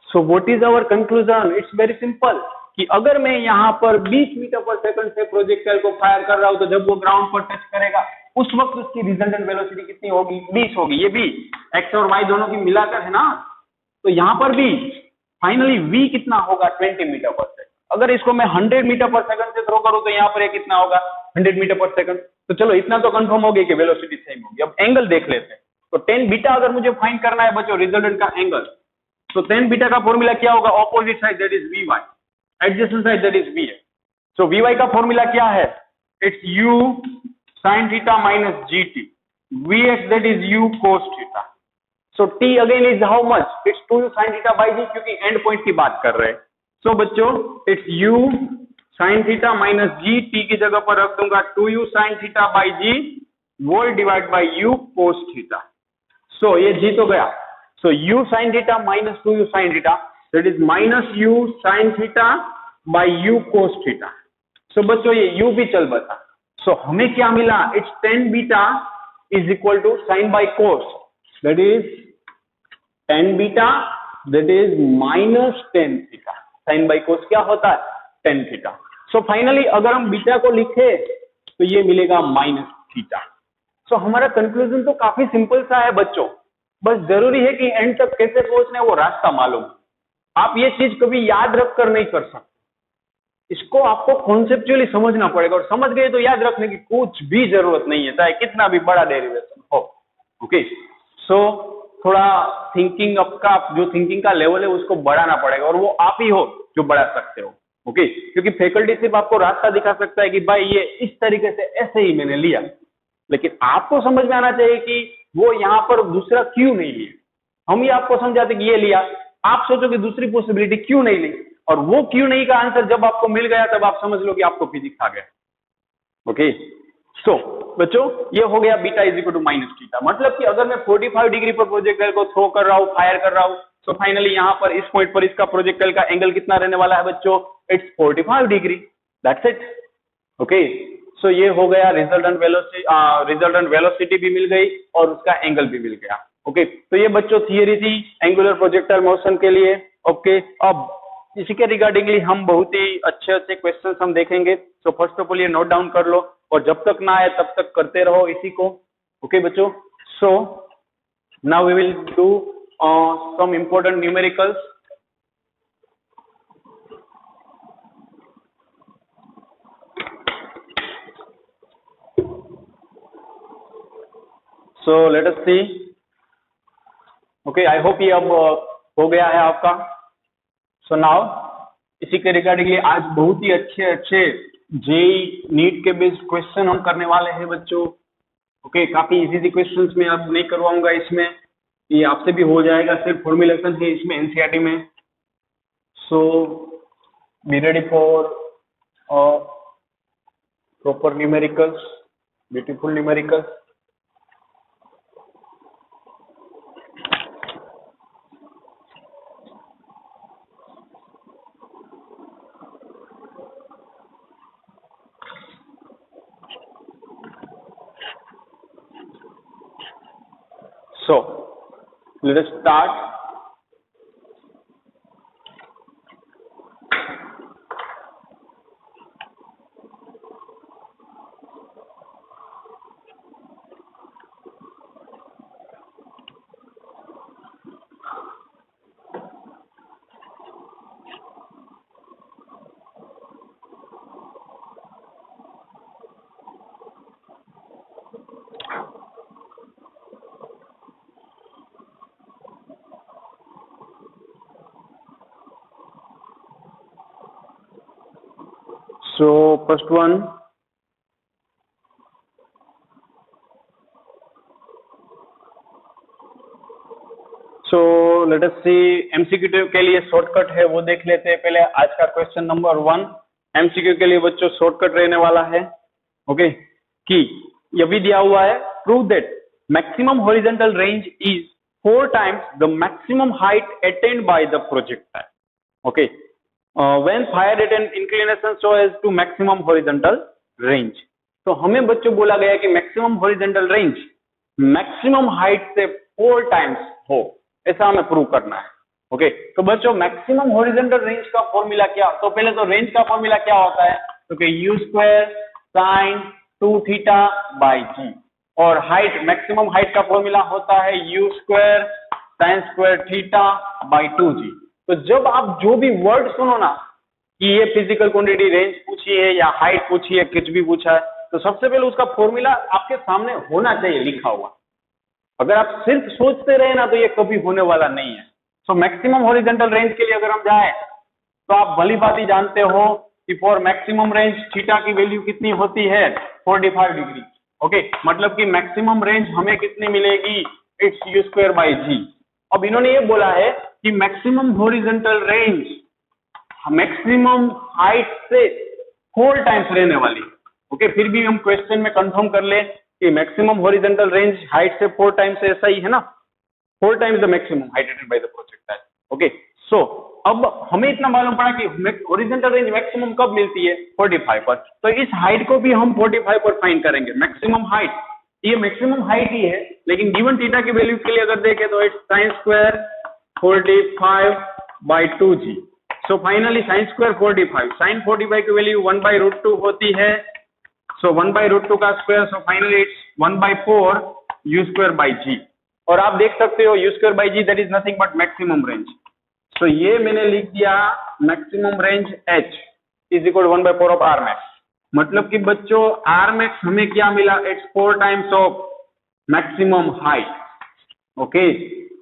So what is our conclusion, it's very simple कि अगर मैं यहाँ पर 20 मीटर पर सेकंड से प्रोजेक्टाइल को फायर कर रहा हूं तो जब वो ग्राउंड पर टच करेगा उस वक्त उसकी रिजल्टेंट वेलोसिटी कितनी होगी, 20 होगी। ये भी एक्स और वाई दोनों की मिलाकर है ना, तो यहाँ पर भी फाइनली v कितना होगा 20 मीटर पर सेकंड। अगर इसको मैं 100 मीटर पर सेकंड से थ्रो करूं तो यहाँ पर ये कितना होगा 100 मीटर पर सेकंड। तो चलो इतना तो कंफर्म हो गया कि वेलोसिटी सेम होगी। अब एंगल देख लेते हैं, तो tan बीटा अगर मुझे फाइंड करना है बच्चों रिजल्टेंट का एंगल, तो tan बीटा का फॉर्मूला क्या होगा, opposite side that is vy, adjacent side that is vx। So vy का फॉर्मूला क्या है, it's u sin theta minus gt, vx that is u cos theta. So t again is how much, it's 2u sin theta by g, क्योंकि end point की बात कर रहे हैं। So बच्चों it's u sin theta minus g, t की जगह पर रख दूंगा 2u sin theta by g volt divide by u cos theta. So ये जी तो गया। So u sine theta minus 2 u sine theta, that is minus u sine theta by u cos theta. So बच्चों ये you भी चल बता। सो हमें क्या मिला, it's tan beta is equal to sine by cos, that is tan beta that is minus tan theta. Sine by cos क्या होता है, tan थीटा। सो फाइनली अगर हम बीटा को लिखे तो ये मिलेगा माइनस थीटा। सो हमारा कंक्लूजन तो काफी सिंपल सा है बच्चों, बस जरूरी है कि एंड तक कैसे पहुंचना है वो रास्ता मालूम। आप ये चीज कभी याद रख कर नहीं कर सकते, इसको आपको कॉन्सेप्चुअली समझना पड़ेगा, और समझ गए तो याद रखने की कुछ भी जरूरत नहीं है, चाहे कितना भी बड़ा डेरिवेशन हो। ओके, सो थोड़ा थिंकिंग आपका जो थिंकिंग का लेवल है उसको बढ़ाना पड़ेगा, और वो आप ही हो जो बढ़ा सकते हो। ओके, क्योंकि फैकल्टी सिर्फ आपको रास्ता दिखा सकता है कि भाई ये इस तरीके से ऐसे ही मैंने लिया, लेकिन आपको समझ में आना चाहिए कि वो यहाँ पर दूसरा क्यों नहीं लिया। हम ये आपको समझाते कि ये लिया, आप सोचो कि दूसरी पॉसिबिलिटी क्यों नहीं ली, और वो क्यों नहीं का आंसर जब आपको मिल गया तब आप समझ लो कि आपको फिजिक्स आ गया। ओके, सो बच्चों ये हो गया beta is equal to minus theta. मतलब कि अगर मैं 45 डिग्री पर प्रोजेक्टाइल को थ्रो कर रहा हूँ, फायर कर रहा हूँ, तो फाइनली यहाँ पर इस पॉइंट पर इसका प्रोजेक्टाइल का एंगल कितना रहने वाला है बच्चों, it's 45 degree, that's it. Okay, so ये हो गया रिजल्टेंट वेलोसिटी भी मिल गई और उसका एंगल भी मिल गया। ओके, तो ये बच्चों थियरी थी एंगुलर प्रोजेक्टाइल मोशन के लिए। ओके, अब इसी के रिगार्डिंगली हम बहुत ही अच्छे अच्छे क्वेश्चंस हम देखेंगे। सो फर्स्ट ऑफ ऑल ये नोट डाउन कर लो, और जब तक ना आए तब तक करते रहो इसी को। ओके बच्चों, so now we will do some important numericals. So let us see. Okay, I hope ये अब हो गया है आपका। सो नाउ इसी के रिगार्डिंगली आज बहुत ही अच्छे अच्छे जेई नीट के बेस्ड क्वेश्चन हम करने वाले हैं बच्चों। ओके, काफी इजी क्वेश्चंस मैं अब नहीं करवाऊंगा इसमें, ये आपसे भी हो जाएगा, सिर्फ फॉर्मुलेशन है इसमें एनसीईआरटी में। So be ready for proper numericals, beautiful numericals. So let us start. So first one, so let us see MCQ के लिए शॉर्टकट है वो देख लेते हैं पहले। आज का क्वेश्चन नंबर 1 MCQ के लिए बच्चों शॉर्टकट रहने वाला है। ओके, कि ये भी दिया हुआ है, prove that maximum horizontal range is 4 times the maximum height attained by the projectile. Okay, when fired at an inclination so as to maximum horizontal range. तो हमें बच्चों बोला गया कि maximum horizontal range maximum height से 4 times हो, ऐसा हमें प्रूव करना है। ओके, तो बच्चों मैक्सिमम हॉरिजॉन्टल रेंज का फॉर्मूला क्या, तो पहले तो रेंज का फॉर्मूला क्या होता है, तो कि u square sine 2 theta by g, और हाइट मैक्सिमम हाइट का फॉर्मूला होता है u square sine square theta by 2g। तो जब आप जो भी वर्ड सुनो ना कि ये फिजिकल क्वांटिटी रेंज पूछी है या हाइट पूछी है, कुछ भी पूछा है, तो सबसे पहले उसका फॉर्मूला आपके सामने होना चाहिए लिखा हुआ। अगर आप सिर्फ सोचते रहे ना तो ये कभी होने वाला नहीं है। सो मैक्सिमम हॉरिजॉन्टल रेंज के लिए अगर हम जाए तो आप भली भांति जानते हो कि फॉर मैक्सिमम रेंज थीटा की वैल्यू कितनी होती है, 45 डिग्री। ओके, मतलब कि मैक्सिमम रेंज हमें कितनी मिलेगी, इट्स यू स्क्वायर बाई जी। अब इन्होंने ये बोला है कि maximum horizontal range maximum height से 4 times रहने वाली। ओके, फिर भी हम क्वेश्चन में कंफर्म कर ले कि मैक्सिमम हॉरिजॉन्टल रेंज हाइट से 4 टाइम्स ऐसा ही है ना, 4 times the maximum height attained by the projectile. Okay, so अब हमें इतना मालूम पड़ा कि हॉरिजॉन्टल रेंज मैक्सिमम कब मिलती है, 45 पर। तो इस हाइट को भी हम 45 पर फाइंड करेंगे, मैक्सिमम हाइट, ये मैक्सिमम हाइट ही है, लेकिन गिवन थीटा की वैल्यू के लिए अगर देखें तो it's sin square 45/2g। So finally sin square 45, sin 45 की वैल्यू 1/√2 होती है, सो 1/√2 का square, so finally it's 1/4 u²/g। और आप देख सकते हो u²/g that is nothing but maximum range. So ये मैंने लिख दिया maximum range h is equal 1/4 of r max। मतलब कि बच्चों r max हमें क्या मिला, it's 4 times of maximum height. Okay,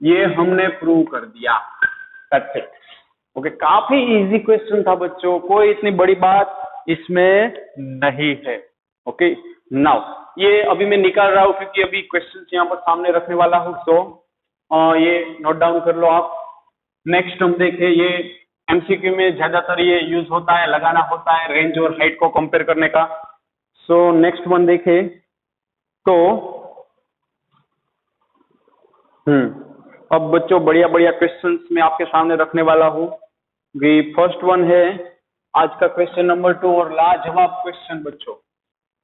ये हमने प्रूव कर दिया। That's it. ओके, काफी इजी क्वेश्चन था बच्चों, कोई इतनी बड़ी बात इसमें नहीं है। ओके, नाउ ये अभी मैं निकाल रहा हूं क्योंकि अभी क्वेश्चंस यहाँ पर सामने रखने वाला हूं, तो ये नोट डाउन कर लो आप। नेक्स्ट हम देखें, ये एमसीक्यू में ज्यादातर ये यूज होता है, लगाना होता है रेंज और हाइट को कंपेयर करने का। सो नेक्स्ट वन देखें तो अब बच्चों बढ़िया बढ़िया क्वेश्चंस मैं आपके सामने रखने वाला हूँ। फर्स्ट वन है आज का क्वेश्चन नंबर 2 और लाजवाब क्वेश्चन बच्चों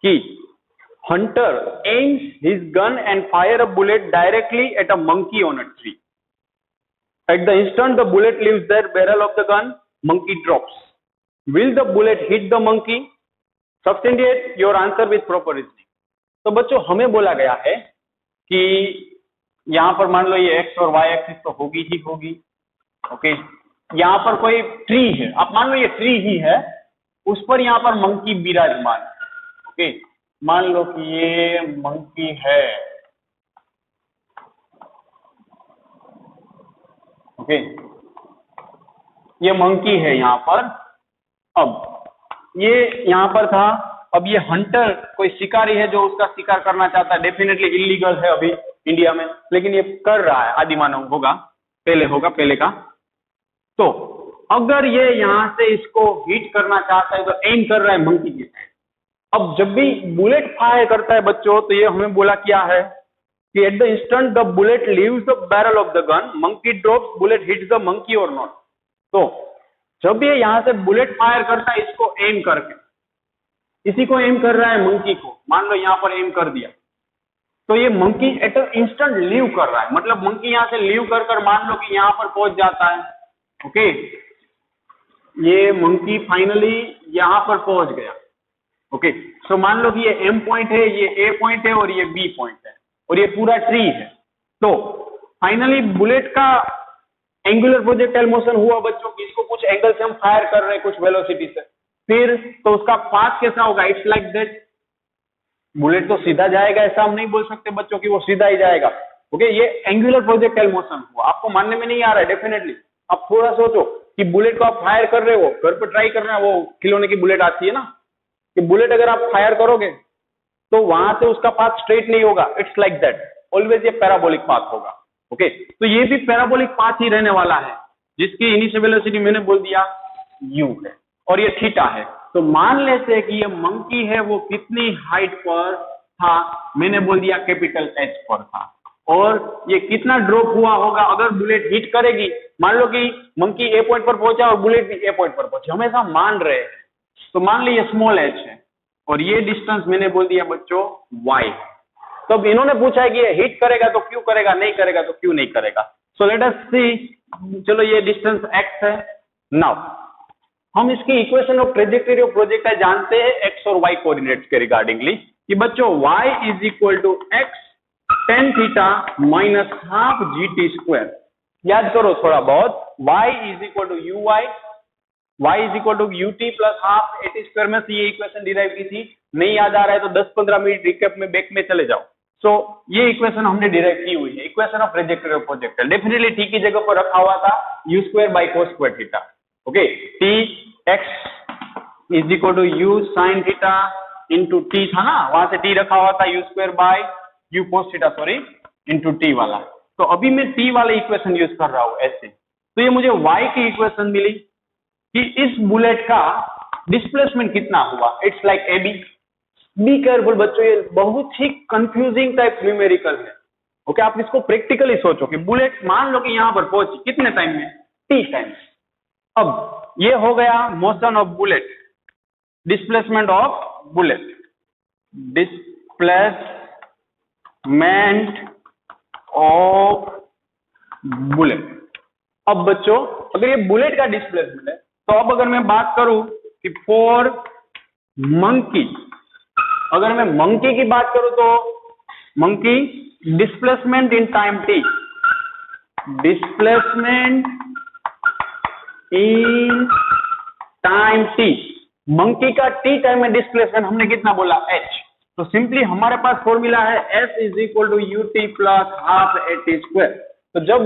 कि hunter aims his gun and fire a bullet directly at a monkey on a tree. At the instant the bullet leaves the barrel of the gun, monkey drops. Will the bullet hit the monkey? Substantiate your answer with proper reasoning. तो बच्चों हमें बोला गया है कि यहाँ पर मान लो ये एक्स और वाई एक्सिस तो होगी ही होगी। ओके, यहाँ पर कोई ट्री है, आप मान लो ये ट्री ही है, उस पर यहाँ पर मंकी विराजमान। ओके, मान लो कि ये मंकी है। ओके, ये मंकी है यहाँ पर। अब ये यहाँ पर था, अब ये हंटर कोई शिकारी है जो उसका शिकार करना चाहता है, डेफिनेटली इलीगल है अभी इंडिया में, लेकिन ये कर रहा है, आदि मानव होगा, पहले का। तो अगर ये यहाँ से इसको हिट करना चाहता है तो एम कर रहा है मंकी की साइड। अब जब भी बुलेट फायर करता है बच्चों, तो ये हमें बोला क्या है कि at the instant the bullet leaves the barrel of the gun, monkey drops, bullet hits the monkey और नॉट। तो जब ये यहाँ से बुलेट फायर करता है इसको एम करके, इसी को एम कर रहा है मंकी को, मान लो यहाँ पर एम कर दिया, तो ये monkey at the instant leave कर रहा है, मतलब मंकी यहाँ से लीव कर मान लो कि यहाँ पर पहुंच जाता है। ओके, ये मंकी फाइनली यहाँ पर पहुंच गया। ओके, सो मान लो कि ये एम पॉइंट है, ये ए पॉइंट है और ये बी पॉइंट है और ये पूरा ट्री है। तो फाइनली बुलेट का एंगुलर प्रोजेक्टाइल मोशन हुआ बच्चों की, इसको कुछ एंगल से हम फायर कर रहे हैं, कुछ वेलोसिटी से, फिर तो उसका पाथ कैसा होगा, इट्स लाइक दैट। बुलेट तो सीधा जाएगा ऐसा हम नहीं बोल सकते बच्चों की वो सीधा ही जाएगा। ओके, ये एंगुलर प्रोजेक्टाइल मोशन हुआ, आपको मानने में नहीं आ रहा है डेफिनेटली। आप थोड़ा सोचो कि बुलेट को आप फायर कर रहे हो, घर पर ट्राई करना है, वो खिलौने की बुलेट आती है ना, कि बुलेट अगर आप फायर करोगे तो वहां से उसका पाथ स्ट्रेट नहीं होगा, इट्स लाइक दैट, ऑलवेज ये पैराबोलिक पाथ होगा। ओके, तो ये भी पैराबोलिक पाथ ही रहने वाला है, जिसकी इनिशियल वेलोसिटी मैंने बोल दिया u है और ये थीटा है। तो मान लेते हैं कि ये मंकी है वो कितनी हाइट पर था, मैंने बोल दिया कैपिटल H पर था, और ये कितना ड्रॉप हुआ होगा अगर बुलेट हिट करेगी। मान लो कि मंकी ए पॉइंट पर पहुंचा और बुलेट भी ए पॉइंट पर पहुंची, हमेशा मान रहे हैं, तो मान लीजिए स्मॉल h है और ये डिस्टेंस मैंने बोल दिया बच्चों y। तो अब इन्होंने पूछा है कि ये हिट करेगा तो क्यों करेगा, नहीं करेगा तो क्यों नहीं करेगा। सो लेट अस सी, चलो ये डिस्टेंस x है। नाउ हम इसकी equation of trajectory of projectile जानते हैं x और y कोऑर्डिनेट्स के रिगार्डिंगली, कि बच्चों y is equal to x tan theta minus half GT²। याद करो थोड़ा बहुत, y is equal to uy, y is equal to ut plus half AT² में से ये इक्वेशन डिराइव की थी। नहीं याद आ रहा है तो 10-15 मिनट रिकैप में बैक में चले जाओ। सो ये इक्वेशन हमने डिराइव की हुई है, equation of trajectory of projectile, definitely ठीक की जगह पर रखा हुआ था u²/cos² theta. Okay, t x is equal to u sin theta into t था ना, वहां से t रखा हुआ था u² cos theta, sorry, into t वाला। तो अभी मैं t वाले इक्वेशन यूज कर रहा हूं ऐसे, तो ये मुझे y की इक्वेशन मिली कि इस बुलेट का डिस्प्लेसमेंट कितना हुआ, it's like AB। B careful बच्चों, ये बहुत ही कंफ्यूजिंग टाइप न्यूमेरिकल है। ओके, आप इसको प्रैक्टिकली सोचो कि बुलेट मान लो कि यहां पर पहुंची कितने टाइम में, टी टाइम। अब ये हो गया motion of bullet, displacement of bullet, displacement of bullet. अब बच्चों अगर ये बुलेट का डिस्प्लेसमेंट है तो अब अगर मैं बात करूं कि फॉर मंकी, अगर मैं मंकी की बात करूं तो monkey displacement in time t, displacement in time t, monkey का टी टाइम में डिस्प्लेसमेंट हमने कितना बोला, h। तो सिंपली हमारे पास फॉर्मूला है s is equal to ut plus half at square. तो जब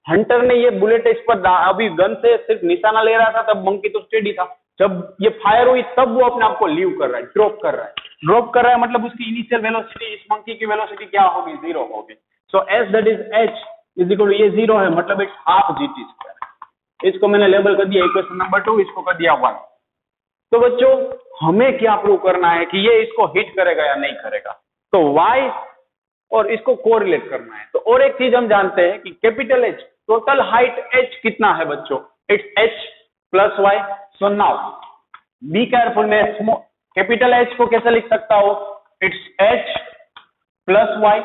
हंटर ने ये बुलेट इस पर अभी गन से सिर्फ निशाना ले रहा था तब मंकी तो स्टेडी था, जब ये फायर हुई तब वो अपने आप को लीव कर रहा है, ड्रॉप कर रहा है। ड्रॉप कर रहा है मतलब उसकी इनिशियल वेलोसिटी, इस मंकी की वेलोसिटी क्या होगी, 0 होगी। So s that is h is equal to ये 0 है, मतलब इट्स हाफ gt स्क्वायर। इसको मैंने लेबल कर दिया इक्वेशन नंबर 2, इसको कर दिया 1। तो बच्चों हमें क्या प्रूव करना है कि ये इसको हिट करेगा या नहीं करेगा, तो y और इसको कोरिलेट करना है। तो और एक चीज हम जानते हैं कि capital H, total height h कितना है बच्चों, it's h plus y। So now be careful, मैं कैपिटल H को कैसे लिख सकता हूं, इट्स h प्लस y,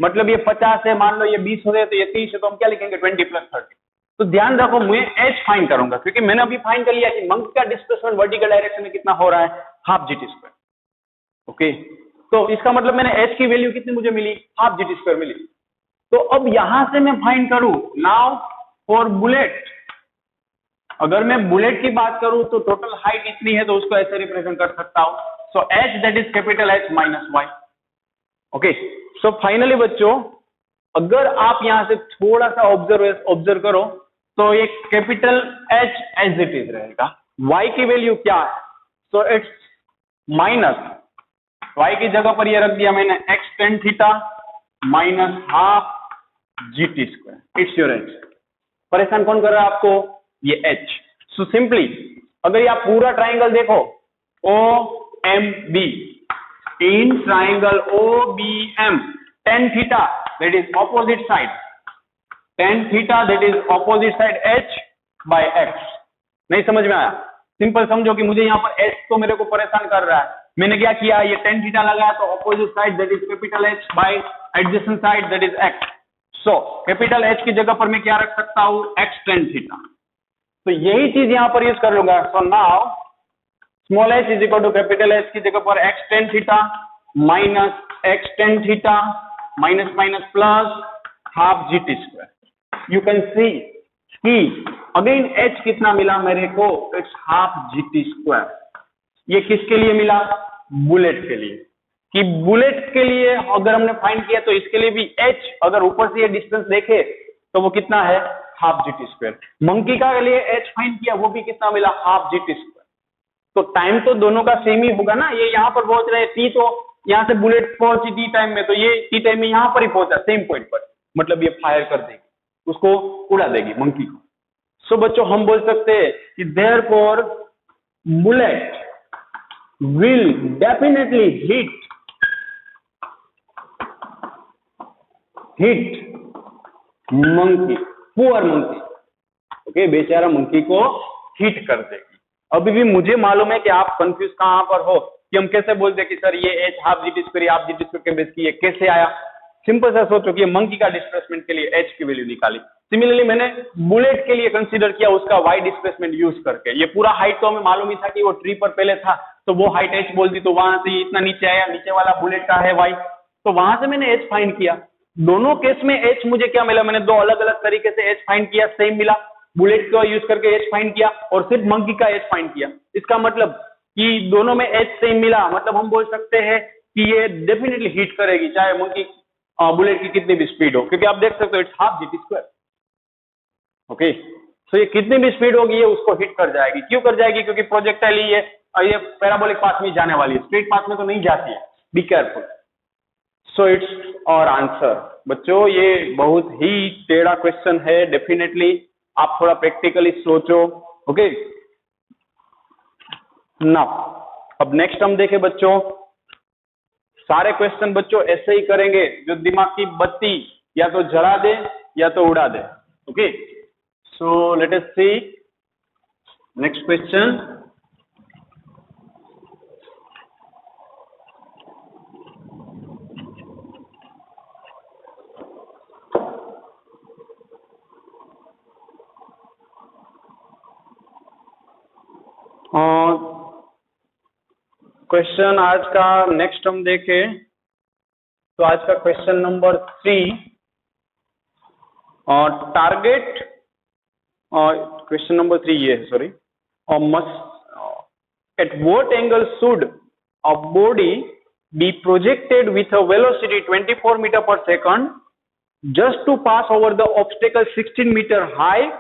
मतलब ये 50 है, मान लो ये 20 हो गए तो ये 30 है, तो हम क्या लिखेंगे 20 प्लस 30। तो ध्यान रखो मैं h फाइंड करूंगा क्योंकि मैंने अभी फाइंड कर लिया कि मंकी का डिस्प्लेसमेंट वर्टिकल डायरेक्शन में कितना हो रहा है, हाफ gt स्क्वायर। ओके, तो इसका मतलब मैंने h की वैल्यू कितनी मुझे मिली, हाफ gt स्क्वायर मिली। तो अब यहां से मैं फाइंड करूं नाउ फॉर बुलेट, अगर मैं बुलेट की बात करूं तो टोटल हाइट इतनी है तो उसको ऐसे रिप्रेजेंट कर सकता हूं। सो h that is capital H minus y। Okay, so finally बच्चों अगर आप यहां से थोड़ा सा ऑब्जर्व करो तो ये capital H as it is रहेगा, y की वैल्यू क्या है, सो इट्स माइनस, y की जगह पर ये रख दिया मैंने x tan theta minus half gt square, it's your h। परेशान कौन कर रहा है आपको, ये h। सो सिंपली अगर ये आप पूरा ट्राइंगल देखो OMB, in triangle OBM, tan theta that is opposite side, tan theta that is opposite side h by x। नहीं समझ में आया, सिंपल समझो कि मुझे यहाँ पर h तो मेरे को परेशान कर रहा है, मैंने क्या किया, ये tan थीटा लगाया तो opposite side that is capital H by adjacent side that is x। So capital H की जगह पर मैं क्या रख सकता हूँ, x tan थीटा। तो यही चीज यहाँ पर यूज कर लूंगा। So now small h is equal to capital H की जगह पर x tan theta minus x tan theta minus minus plus half gt square. You can see कि अगेन h कितना मिला मेरे को, इट्स हाफ gt स्क्वायर। ये किसके लिए मिला, बुलेट के लिए, कि बुलेट के लिए अगर हमने फाइंड किया तो इसके लिए भी h अगर ऊपर से ये डिस्टेंस देखे तो वो कितना है, हाफ gt स्क्वायर। मंकी का लिए h फाइंड किया वो भी कितना मिला, हाफ gt स्क्वायर। तो टाइम तो दोनों का सेम ही होगा ना, ये यहाँ पर पहुंच रहे टी, तो यहाँ से बुलेट पहुंची टी टाइम में, तो ये टी टाइम में यहाँ पर ही पहुंचा सेम पॉइंट पर, मतलब ये फायर कर देगी, उसको उड़ा देगी मंकी को। सो बच्चों हम बोल सकते हैं कि therefore bullet will definitely hit monkey, poor monkey. Okay, बेचारा मंकी को हिट कर देगी। अभी भी मुझे मालूम है कि आप कंफ्यूज कहां पर हो कि हम कैसे बोलते कि सर ये h half gt square, half gt square के बेस की ये कैसे आया। सिंपल सा सोचो कि ये मंकी का डिस्प्लेसमेंट के लिए h की वैल्यू निकाली, सिमिलरली मैंने बुलेट के लिए कंसीडर किया उसका y डिस्प्लेसमेंट यूज करके। ये पूरा हाइट तो हमें मालूम ही था कि वो ट्री पर पहले था तो वो हाइट h बोल दी, तो वहां से इतना नीचे आया, नीचे वाला बुलेट का है y, तो वहां से मैंने h फाइंड किया। दोनों केस में h मुझे क्या मिला, मैंने दो अलग अलग तरीके से h फाइंड किया, सेम मिला, बुलेट को यूज करके h फाइंड किया और सिर्फ मंकी का h फाइंड किया। इसका मतलब कि दोनों में h सेम मिला, मतलब हम बोल सकते हैं कि ये डेफिनेटली हिट करेगी चाहे मंकी बुलेट की कितनी भी स्पीड हो, क्योंकि आप देख सकते हो it's half gt square. Okay, so ये कितनी भी स्पीड होगी ये उसको हिट कर जाएगी। क्यों कर जाएगी, क्योंकि प्रोजेक्टाइल ही है और ये पैराबोलिक पाथ में जाने वाली है, स्ट्रेट पाथ में तो नहीं जाती है, be careful. So it's our answer. बच्चों ये बहुत ही टेढ़ा क्वेश्चन है, डेफिनेटली आप थोड़ा प्रैक्टिकली सोचो। ओके, नाउ अब नेक्स्ट हम देखें बच्चों सारे क्वेश्चन बच्चों ऐसे ही करेंगे, जो दिमाग की बत्ती या तो जला दे या तो उड़ा दे। ओके, सो लेट अस सी नेक्स्ट क्वेश्चन। क्वेश्चन आज का नेक्स्ट हम देखें तो आज का question number 3, target, question number 3 ये है, sorry, at what angle should a body be projected with a velocity 24 meter per second just to pass over the obstacle 16 meter high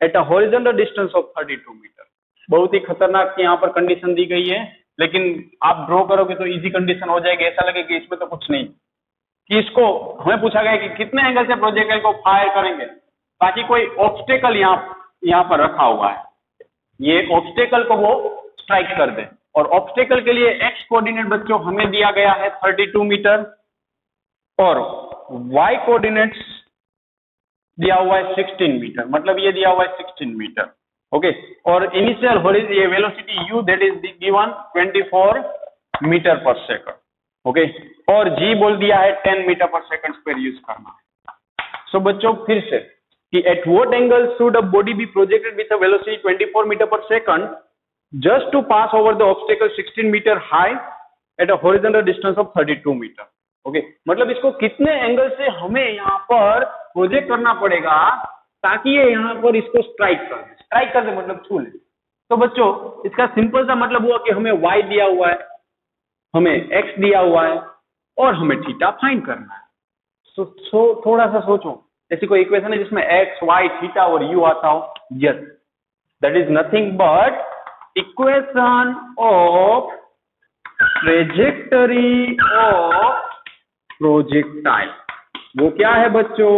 at a horizontal distance of 32 meter। बहुत ही खतरनाक यहाँ पर condition दी गई है, लेकिन आप ड्रॉ करोगे तो इजी कंडीशन हो जाएगी, ऐसा लगेगा कि इसमें तो कुछ नहीं। कि इसको हमें पूछा गया कि कितने एंगल से प्रोजेक्टाइल को फायर करेंगे, ताकि कोई ऑब्स्टेकल यहाँ पर रखा हुआ है, ये ऑब्स्टेकल को वो स्ट्राइक कर दे। और ऑब्स्टेकल के लिए एक्स कोऑर्डिनेट बच्चों हमें दिया गया है 32 मीटर और वाई कोऑर्डिनेट्स दिया हुआ है 16 मीटर, मतलब ये दिया हुआ है 16 मीटर। ओके, और इनिशियल ये velocity u that is given 24 metre per second. Okay, और g बोल दिया है 10 metre per second square use करना है। सो बच्चों फिर से कि at what angle should a body be projected with a velocity 24 metre per second just to pass over the obstacle 16 meter high at a horizontal distance of 32 meter। Okay, मतलब इसको कितने angle से हमें यहाँ पर प्रोजेक्ट करना पड़ेगा ताकि ये यहाँ पर इसको स्ट्राइक कर दे, मतलब छू ले। तो बच्चों इसका सिंपल सा मतलब हुआ कि हमें y दिया हुआ है, हमें x दिया हुआ है और हमें थीटा फाइंड करना है। सो थोड़ा सा सोचो, ऐसी कोई इक्वेशन है जिसमें x, y, थीटा और u आता हो? Yes, that is nothing but equation of trajectory of projectile। वो क्या है बच्चों?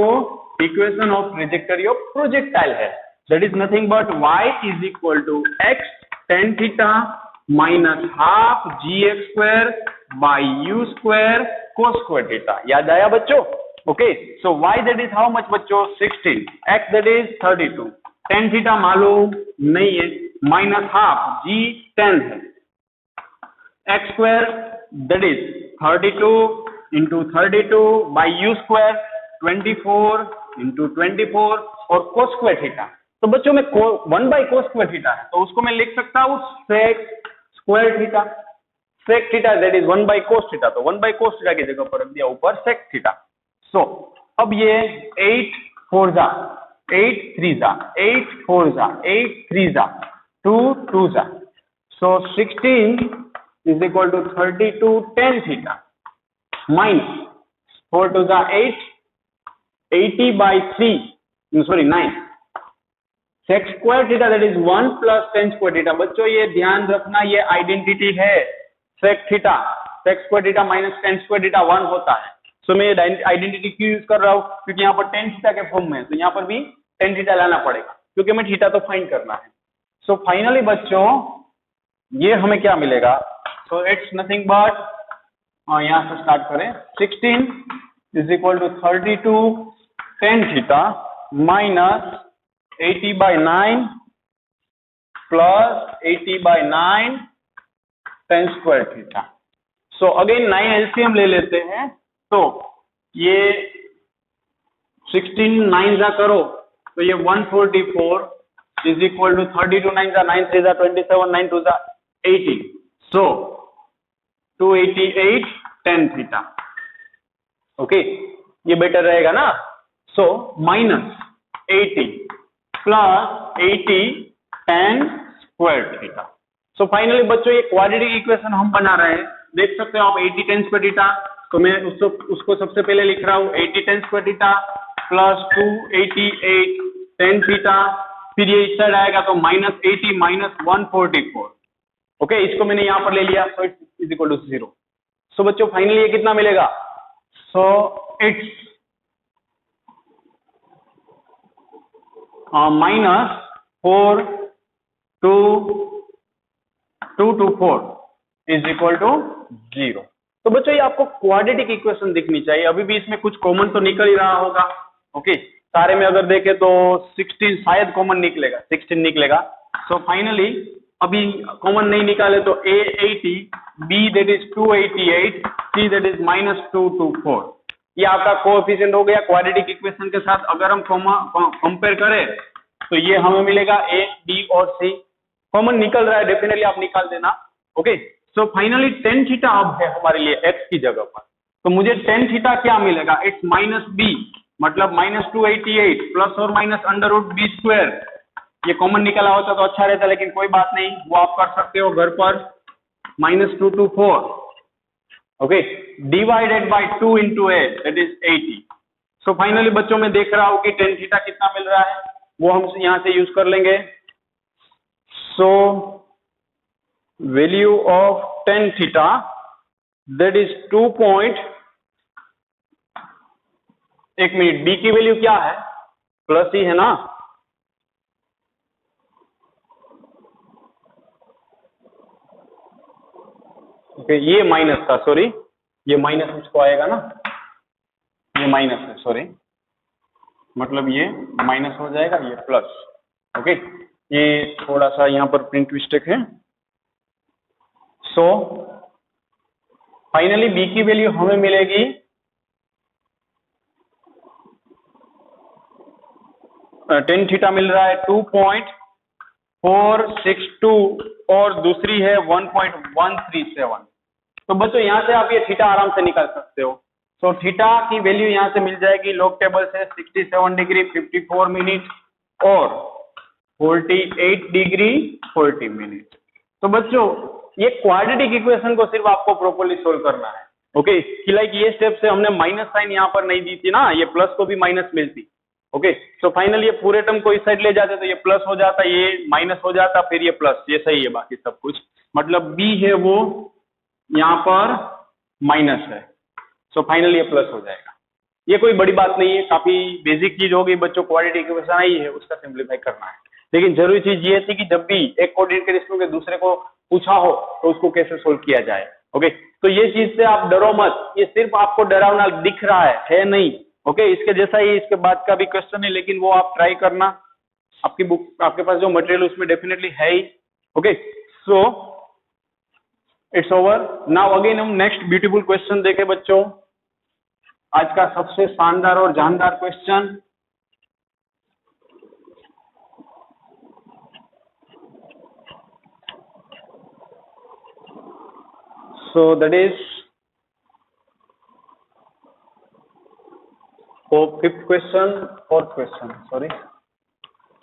equation of trajectory of projectile है। that is nothing but y is equal to x tan theta minus half gx square by u square cos square theta। याद आया बच्चों? okay, so y that is how much बच्चों? 16, x that is 32, tan theta मालूम नहीं है, minus half जी 10 है, x square that is 32 into 32 by u square 24 into 24 और कोस square theta. तो बच्चों में 1 बाई कोस स्क्वायर थीटा है, तो उसको मैं लिख सकता हूँ sec square theta. Sec theta that is 1 by cos theta, तो 1 बाई कोस थीटा की जगह पर रख दिया ऊपर सेक थीटा। सो अब ये 8 4 जा 8 3 जा 8 4 जा 8 3 जा 2 2 जा, so 16 is equal to 32 tan theta minus 4 2 जा 8 80 by 3 sorry 9 sec square theta that is 1 plus tan square theta। बच्चों ये ध्यान रखना, ये आइडेंटिटी है sec theta, sec square theta minus tan square theta 1 होता है। सो मैं आइडेंटिटी क्यों यूज कर रहा हूँ? क्योंकि यहाँ पर tan theta के फॉर्म में है, तो यहाँ पर भी tan theta लाना पड़ेगा क्योंकि हमें थीटा तो फाइंड करना है। सो फाइनली बच्चों ये हमें क्या मिलेगा? सो इट्स नथिंग बट, यहां से स्टार्ट करें, 16 is equal to 32 tan theta minus 80 by 9 plus 80 by 9 tan square theta. So again 9 LCM ले लेते हैं, तो ये 16 9 जा करो तो ये 144 is equal to 32 9 जा 9 3 जा 27 9 2 जा 80, so 288 tan theta। ओके, ये बेटर रहेगा ना? So minus 80 plus 80 tan square theta. So finally बच्चों ये क्वाड्रेटिक इक्वेशन हम बना रहे हैं, देख सकते हो आप 80 tan स्क्वायर थीटा, तो मैं उसको सबसे पहले लिख रहा हूँ 80 tan square theta plus 288 tan theta, फिर ये इस साइड आएगा तो माइनस 80 माइनस 144। ओके, इसको मैंने यहां पर ले लिया, so it's is equal to 0। सो बच्चों फाइनली ये कितना मिलेगा? So it's minus 4 2 2 to 4 is equal to 0। तो बच्चों ये आपको क्वाड्रेटिक इक्वेशन दिखनी चाहिए। अभी भी इसमें कुछ कॉमन तो निकल ही रहा होगा। ओके, सारे में अगर देखें तो 16 शायद कॉमन निकलेगा, 16 निकलेगा। सो फाइनली अभी कॉमन नहीं निकाले तो A 80, B that is 288, C that is -224, ये आपका कोएफिशिएंट हो गया क्वाड्रेटिक इक्वेशन के साथ। अगर हम कंपेयर करें तो ये हमें मिलेगा A, D और C। कॉमन निकल रहा है, डेफिनेटली आप निकाल देना। Okay, so finally tan theta अब है हमारे लिए x की जगह पर। तो मुझे tan थीटा क्या मिलेगा, इट्स -b, मतलब -288 प्लस और माइनस √b²। ये कॉमन निकला होता तो अच्छा रहता, लेकिन कोई बात नहीं, वो आप कर सकते हो घर पर। -224, okay, divided by 2 into a, that is 80। So finally बच्चों में देख रहा हूं कि tan थीटा कितना मिल रहा है, वो हम यहां से यूज कर लेंगे। So value of tan theta that is 2 point, एक मिनट, b की वैल्यू क्या है, प्लस ही है ना, ओके, ये माइनस था, सॉरी, ये माइनस उसको आएगा ना, ये माइनस है, सॉरी, मतलब ये माइनस हो जाएगा, ये प्लस। ओके, ये थोड़ा सा यहाँ पर प्रिंट मिस्टेक है। सो फाइनली b की वैल्यू हमें मिलेगी tan थीटा मिल रहा है 2.462 और दूसरी है 1.137। तो बच्चों यहाँ से आप ये थीटा आराम से निकाल सकते हो। सो थीटा की वैल्यू यहाँ से मिल जाएगी लॉग टेबल से 67 डिग्री 54 मिनट और 48 डिग्री 40 मिनट। तो बच्चों ये क्वाड्रेटिक इक्वेशन को सिर्फ आपको प्रॉपर्ली सोल्व करना है। ओके, कि लाइक ये स्टेप से हमने माइनस साइन यहाँ पर नहीं दी थी ना, ये प्लस को भी माइनस मिलती। ओके, सो फाइनल ये पूरे टर्म को इस साइड ले जाते तो ये प्लस हो जाता, ये माइनस हो जाता, फिर ये प्लस, ये सही है बाकी सब कुछ, मतलब b है वो यहाँ पर माइनस है। सो फाइनली ये प्लस हो जाएगा। ये कोई बड़ी बात नहीं है, काफी बेसिक चीज होगी बच्चों, क्वाड्रेटिक इक्वेशन आई है उसका सिंप्लीफाई करना है। लेकिन जरूरी चीज ये थी कि जब भी एक कोऑर्डिनेट के रिश्तों के दूसरे को पूछा हो तो उसको कैसे सोल्व किया जाए। ओके, तो ये चीज से आप डरो मत, ये सिर्फ आपको डरावना दिख रहा है नहीं। ओके, इसके जैसा ही इसके बाद का भी क्वेश्चन है, लेकिन वो आप ट्राई करना, आपकी बुक, आपके पास जो मटेरियल उसमें डेफिनेटली है ही। Okay, so it's over now. Again हम नेक्स्ट ब्यूटीफुल क्वेश्चन देखें बच्चों, आज का सबसे शानदार और जानदार question. So that is fifth question, fourth question, sorry,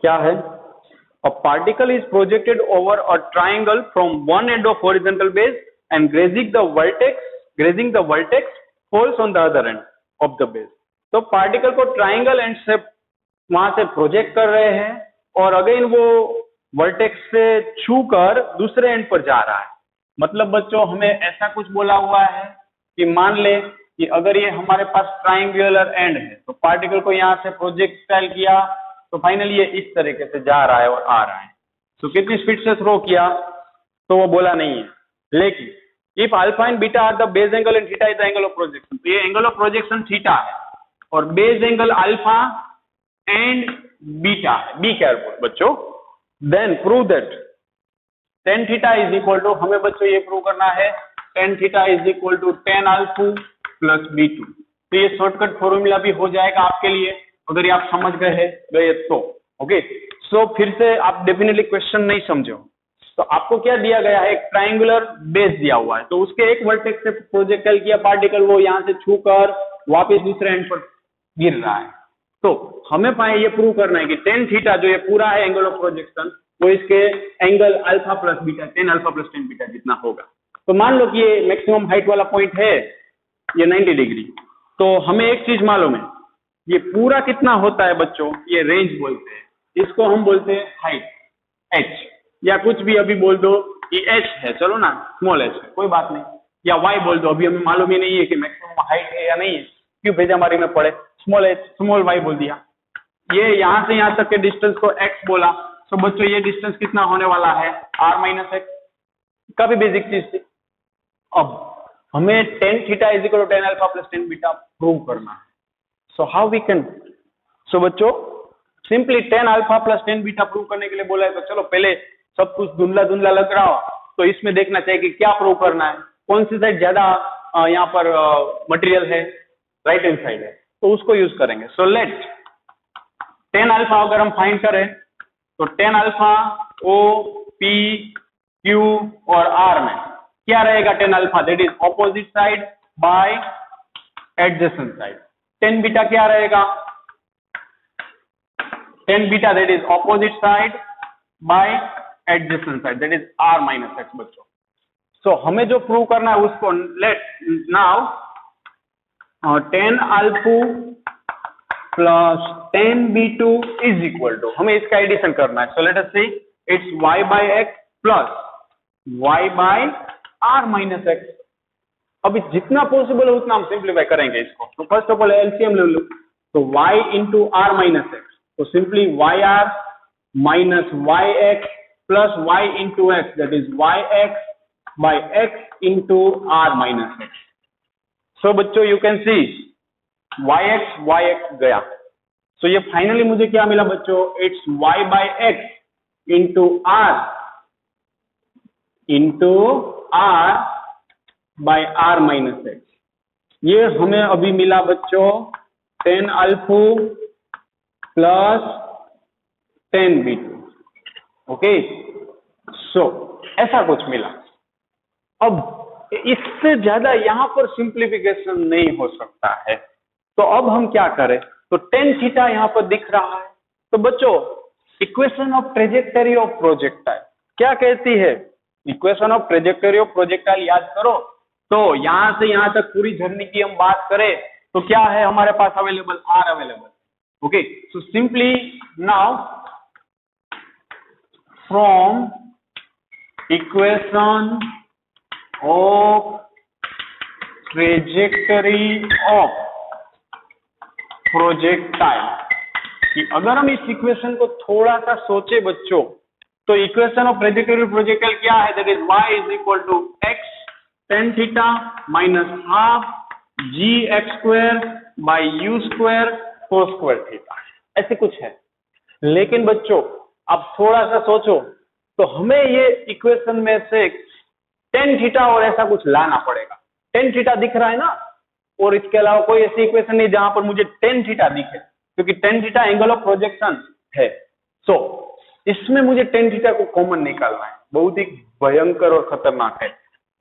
क्या है, a particle is projected over a triangle from one end of horizontal base and grazing the vertex falls on the other end of the base। तो particle को triangle and से वहां से project कर रहे हैं और अगेन वो वर्टेक्स से छूकर दूसरे एंड पर जा रहा है। मतलब बच्चों हमें ऐसा कुछ बोला हुआ है कि मान ले कि अगर ये हमारे पास ट्राइंगुलर एंड है तो पार्टिकल को यहाँ से प्रोजेक्टाइल किया तो फाइनली ये इस तरीके से जा रहा है और आ रहा है। तो कितनी स्पीड से थ्रो किया तो वो बोला नहीं है, लेकिन if alpha and beta are the base angle and theta is the angle of projection, तो ये एंगल ऑफ प्रोजेक्शन थीटा है और base angle alpha and beta है। बी केयरफुल बच्चों। Then prove that tan theta is equal to, हमें बच्चों ये prove करना है tan theta is equal to tan alpha plus b2। तो ये शॉर्टकट फॉर्मूला भी हो जाएगा आपके लिए अगर ये आप समझ गए तो। ओके, सो फिर से आप डेफिनेटली क्वेश्चन नहीं समझो तो आपको क्या दिया गया है, एक ट्राइंगुलर बेस दिया हुआ है, तो उसके एक वर्टेक्स से प्रोजेक्टाइल किया पार्टिकल, वो यहाँ से छूकर वापस दूसरे एंड पर गिर रहा है। तो हमें पाए ये प्रूव करना है कि tan थीटा जो ये पूरा है एंगल ऑफ प्रोजेक्शन वो इसके angle alpha plus beta, tan alpha plus tan beta जितना होगा। तो मान लो कि ये मैक्सिमम हाइट वाला पॉइंट है, ये 90 डिग्री। तो हमें एक चीज मालूम है, ये पूरा कितना होता है बच्चों, ये रेंज बोलते हैं, इसको हम बोलते हैं हाइट h, या कुछ भी अभी बोल दो कि h है, चलो ना, स्मॉल h है, कोई बात नहीं, या y बोल दो, अभी हमें मालूम ही नहीं है कि मैक्सिमम हाइट है या नहीं है, क्यों भेजा हमारे में पड़े, स्मॉल h स्मॉल y बोल दिया। ये यहां से यहां तक के डिस्टेंस को x बोला, तो बच्चों ये डिस्टेंस कितना होने वाला है, r माइनस x, काफी बेसिक चीज थी। अब हमें tan theta is equal to tan alpha plus tan beta prove करना है। So how we can, so बच्चों simply tan alpha plus tan beta prove करने के लिए बोला है, तो चलो पहले सब कुछ धुंधला धुंधला लग रहा हो तो इसमें देखना चाहिए कि क्या प्रूव करना है, कौन सी साइड ज्यादा यहाँ पर मटेरियल है, राइट हैंड साइड है, तो उसको यूज करेंगे। सो लेट टेन अल्फा अगर हम फाइंड करें तो tan alpha O P Q और आर में क्या रहेगा, tan alpha that is opposite side by adjacent side. Tan beta क्या रहेगा, tan beta that is opposite side by adjacent side that is r minus x बच्चों। सो हमें जो प्रूव करना है उसको let now tan alpha plus tan B to is equal to, हमें इसका एडिशन करना है। So let us see it's y by x plus y by r minus x. अभी जितना पॉसिबल है उतना हम सिंप्लीफाई करेंगे इसको। तो फर्स्ट ऑफ ऑल एलसीएम ले लो, तो y into r minus x, तो simply y r minus y x plus y into x that is y x by x into r minus x. So बच्चों you can see y x गया, so ये finally मुझे क्या मिला बच्चों, it's y by x into r by r minus x. ये हमें अभी मिला बच्चों tan alpha plus tan B two. Okay, so ऐसा कुछ मिला। अब इससे ज्यादा यहां पर सिंप्लीफिकेशन नहीं हो सकता है, तो अब हम क्या करें, तो टेन थीटा यहां पर दिख रहा है। तो बच्चों equation of trajectory of projectile क्या कहती है, equation of trajectory of projectile याद करो। तो यहां से यहां तक पूरी जर्नी की हम बात करें तो क्या है हमारे पास available, R available. Okay, so simply now from equation of trajectory of projectile, कि अगर हम इस इक्वेशन को थोड़ा सा सोचे बच्चों, तो इक्वेशन ऑफ ट्रेजेक्टरी प्रोजेक्टाइल क्या है, that is y is equal to x tan theta minus half g x square by u square cos square theta, ऐसे कुछ है। लेकिन बच्चों अब थोड़ा सा सोचो, तो हमें ये इक्वेशन में से टेन थीटा और ऐसा कुछ लाना पड़ेगा। टेन थीटा दिख रहा है ना, और इसके अलावा कोई ऐसी इक्वेशन नहीं जहां पर मुझे टेन थीटा दिखे, क्योंकि tan theta angle of projection है। सो इसमें मुझे टेन थीटा को कॉमन निकालना है, बहुत ही भयंकर और खतरनाक है।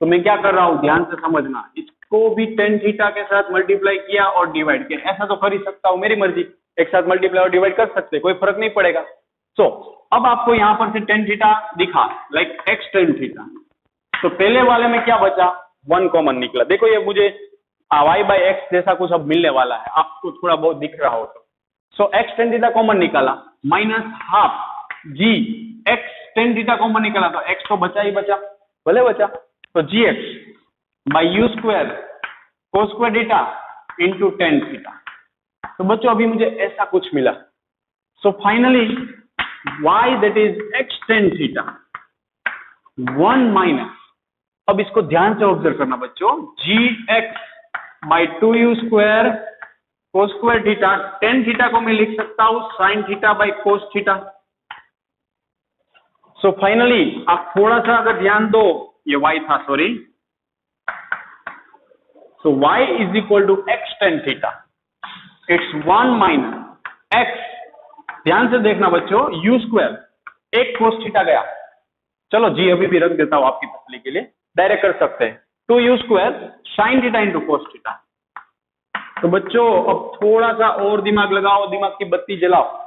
तो मैं क्या कर रहा हूं, ध्यान से समझना, इसको भी टेन थीटा के साथ मल्टीप्लाई किया और डिवाइड किया, ऐसा तो कर ही सकता हूं, मेरी मर्जी, एक साथ मल्टीप्लाई और डिवाइड कर सकते, कोई फर्क नहीं पड़ेगा। सो अब आपको यहां पर से टेन थीटा दिखा, लाइक एक्स टेन थीटा, तो पहले वाले में क्या बचा, वन कॉमन निकला। देखो ये मुझे वाई बाई एक्स जैसा कुछ अब मिलने वाला है, आपको थोड़ा बहुत दिख रहा हो तो। सो एक्स टेन थीटा कॉमन निकाला minus half g x tan theta common निकाला, तो एक्स तो बचा ही बचा, भले बचा, तो g x by u square cos square theta into tan theta. तो बच्चों अभी मुझे ऐसा कुछ मिला। So finally y that is x tan theta one minus, अब इसको ध्यान से ऑब्जर्व करना बच्चों, g x by two u square cos square theta, tan theta को मैं लिख सकता हूं sine theta by cos theta. So finally आप थोड़ा सा अगर ध्यान दो, ये y था sorry, so y is equal to x tan theta, it's one minus x, ध्यान से देखना बच्चों, यू स्क्वायर एक कोस थीटा गया, चलो जी अभी भी रख देता हूं आपकी तसल्ली के लिए, डायरेक्ट कर सकते हैं, two u square sine theta into cos theta. तो बच्चों अब थोड़ा सा और दिमाग लगाओ, दिमाग की बत्ती जलाओ,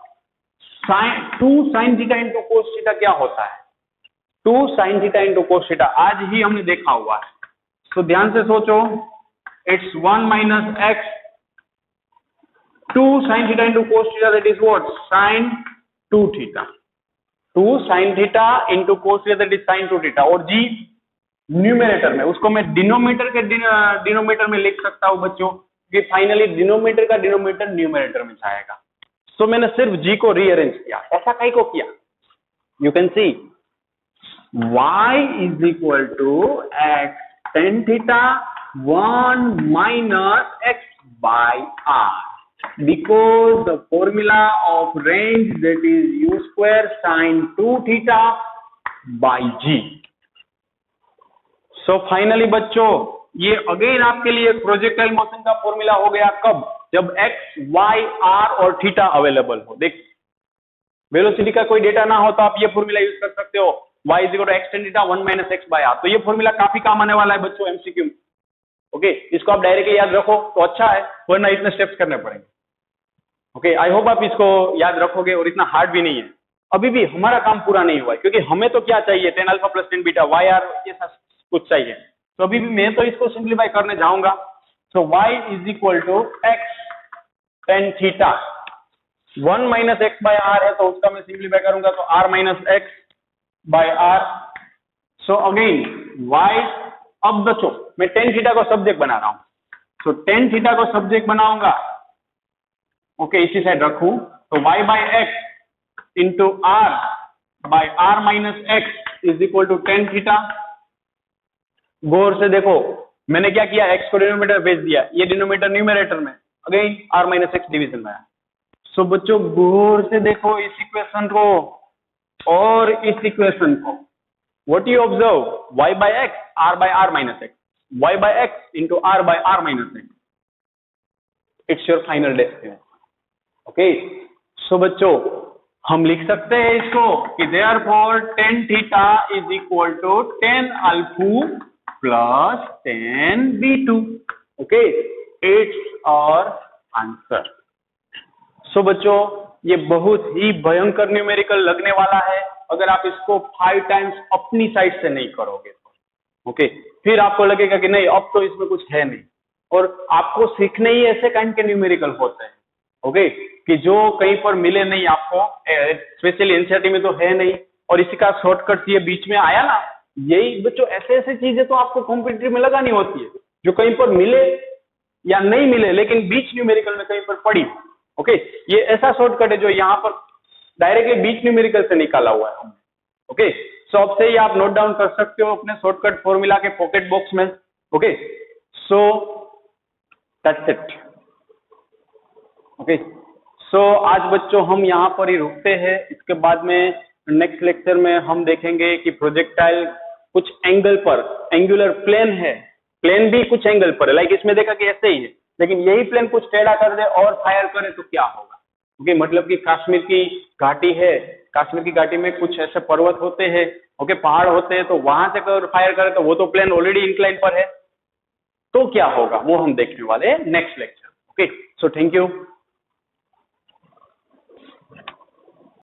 two sine theta into cos theta क्या होता है, two sine theta into cos theta आज ही हमने देखा हुआ है। तो ध्यान से सोचो, it's one minus x two sine theta into cos theta that is what, sine two theta, two sine theta into cos theta that is sine two theta, और जी न्यूमरेटर में, उसको मैं डिनोमिनेटर के डिनोमिनेटर में लिख सकता हूं बच्चों, कि फाइनली डिनोमिनेटर का डिनोमिनेटर न्यूमरेटर में जाएगा। सो मैंने सिर्फ जी को रीअरेंज किया, ऐसा कहीं को किया, you can see y is equal to x tan theta 1 minus x by r, because the formula of range, that is u square sin 2 theta by g. So finally बच्चों, ये अगेन आपके लिए projectile motion का formula हो गया कब? जब x, y, r और थीटा अवेलेबल हो। देख, वेलोसिटी का कोई डेटा ना हो तो आप ये फॉर्मूला यूज कर सकते हो, y is equal to x tan theta 1 minus x by r। तो ये फॉर्मूला काफी काम आने वाला है बच्चों एमसीक्यू में। ओके, इसको आप डायरेक्टली याद रखो तो अच्छा है, वरना इतने स्टेप्स करने पड़ेंगे। ओके, आई होप आप इसको याद रखोगे, और इतना हार्ड भी नहीं है। अभी भी हमारा काम पूरा नहीं हुआ है, क्योंकि हमें तो क्या चाहिए, tan alpha plus tan beta y r ये कुछ चाहिए। तो अभी भी मैं तो इसको सिंप्लीफाई करने जाऊंगा। So y is equal to x tan theta 1 minus x by r है, तो उसका मैं सिंप्लीफाई करूंगा तो r minus x by r. So again y, अब बच्चों मैं tan थीटा को सब्जेक्ट बना रहा हूं, सो tan थीटा को सब्जेक्ट बनाऊंगा। ओके, इसी साइड रखूं तो y by x into r by r minus x is equal to tan theta. गौर से देखो, मैंने क्या किया, x को डिनोमिनेटर भेज दिया, ये डिनोमिनेटर न्यूमरेटर में, again r minus x division में आया। सो बच्चों गौर से देखो इस इक्वेशन को और इस इक्वेशन को। What you observe, y by x r by r minus x, y by x into r by r minus x, it's your final destination. Okay, so बच्चों हम लिख सकते हैं इसको कि therefore tan theta is equal to tan alpha plus tan b2। Okay, it's our answer. सो बच्चों ये बहुत ही भयंकर न्यूमेरिकल लगने वाला है अगर आप इसको 5 टाइम्स अपनी साइड से नहीं करोगे तो। ओके, फिर आपको लगेगा कि नहीं अब तो इसमें कुछ है नहीं, और आपको सीखने ही ऐसे काइंड के न्यूमेरिकल होते हैं। ओके, कि जो कहीं पर मिले नहीं आपको, स्पेशली एनसीईआरटी में तो है नहीं, और इसी का शॉर्टकट ये बीच में आया ना, यही बच्चों ऐसे ऐसे चीजें तो आपको कॉम्पिटिटिव में लगानी होती है जो कहीं पर मिले या नहीं मिले, लेकिन बीच न्यूमेरिकल में कहीं पर पड़ी। ओके, ये ऐसा शॉर्टकट है जो यहाँ पर डायरेक्टली बीच न्यूमेरिकल से निकाला हुआ है। ओके, सो अब से ही आप नोट डाउन कर सकते हो अपने शॉर्टकट फॉर्मूला के पॉकेट बॉक्स में। Okay, so that's it. Okay, so आज बच्चों हम यहाँ पर ही रुकते हैं। इसके बाद में नेक्स्ट लेक्चर में हम देखेंगे कि प्रोजेक्टाइल कुछ एंगल पर, एंगुलर प्लेन है, प्लेन भी कुछ एंगल पर है, लाइक इसमें देखा कि ऐसे ही है, लेकिन यही प्लेन कुछ टेढ़ा कर दे और फायर करे तो क्या होगा। ओके, मतलब कि कश्मीर की घाटी है, कश्मीर की घाटी में कुछ ऐसे पर्वत होते हैं, ओके, पहाड़ होते हैं, तो वहां से अगर फायर करे तो वो तो प्लेन ऑलरेडी इंक्लाइन पर है, तो क्या होगा वो हम देखने वाले हैं next lecture. Okay, so thank you.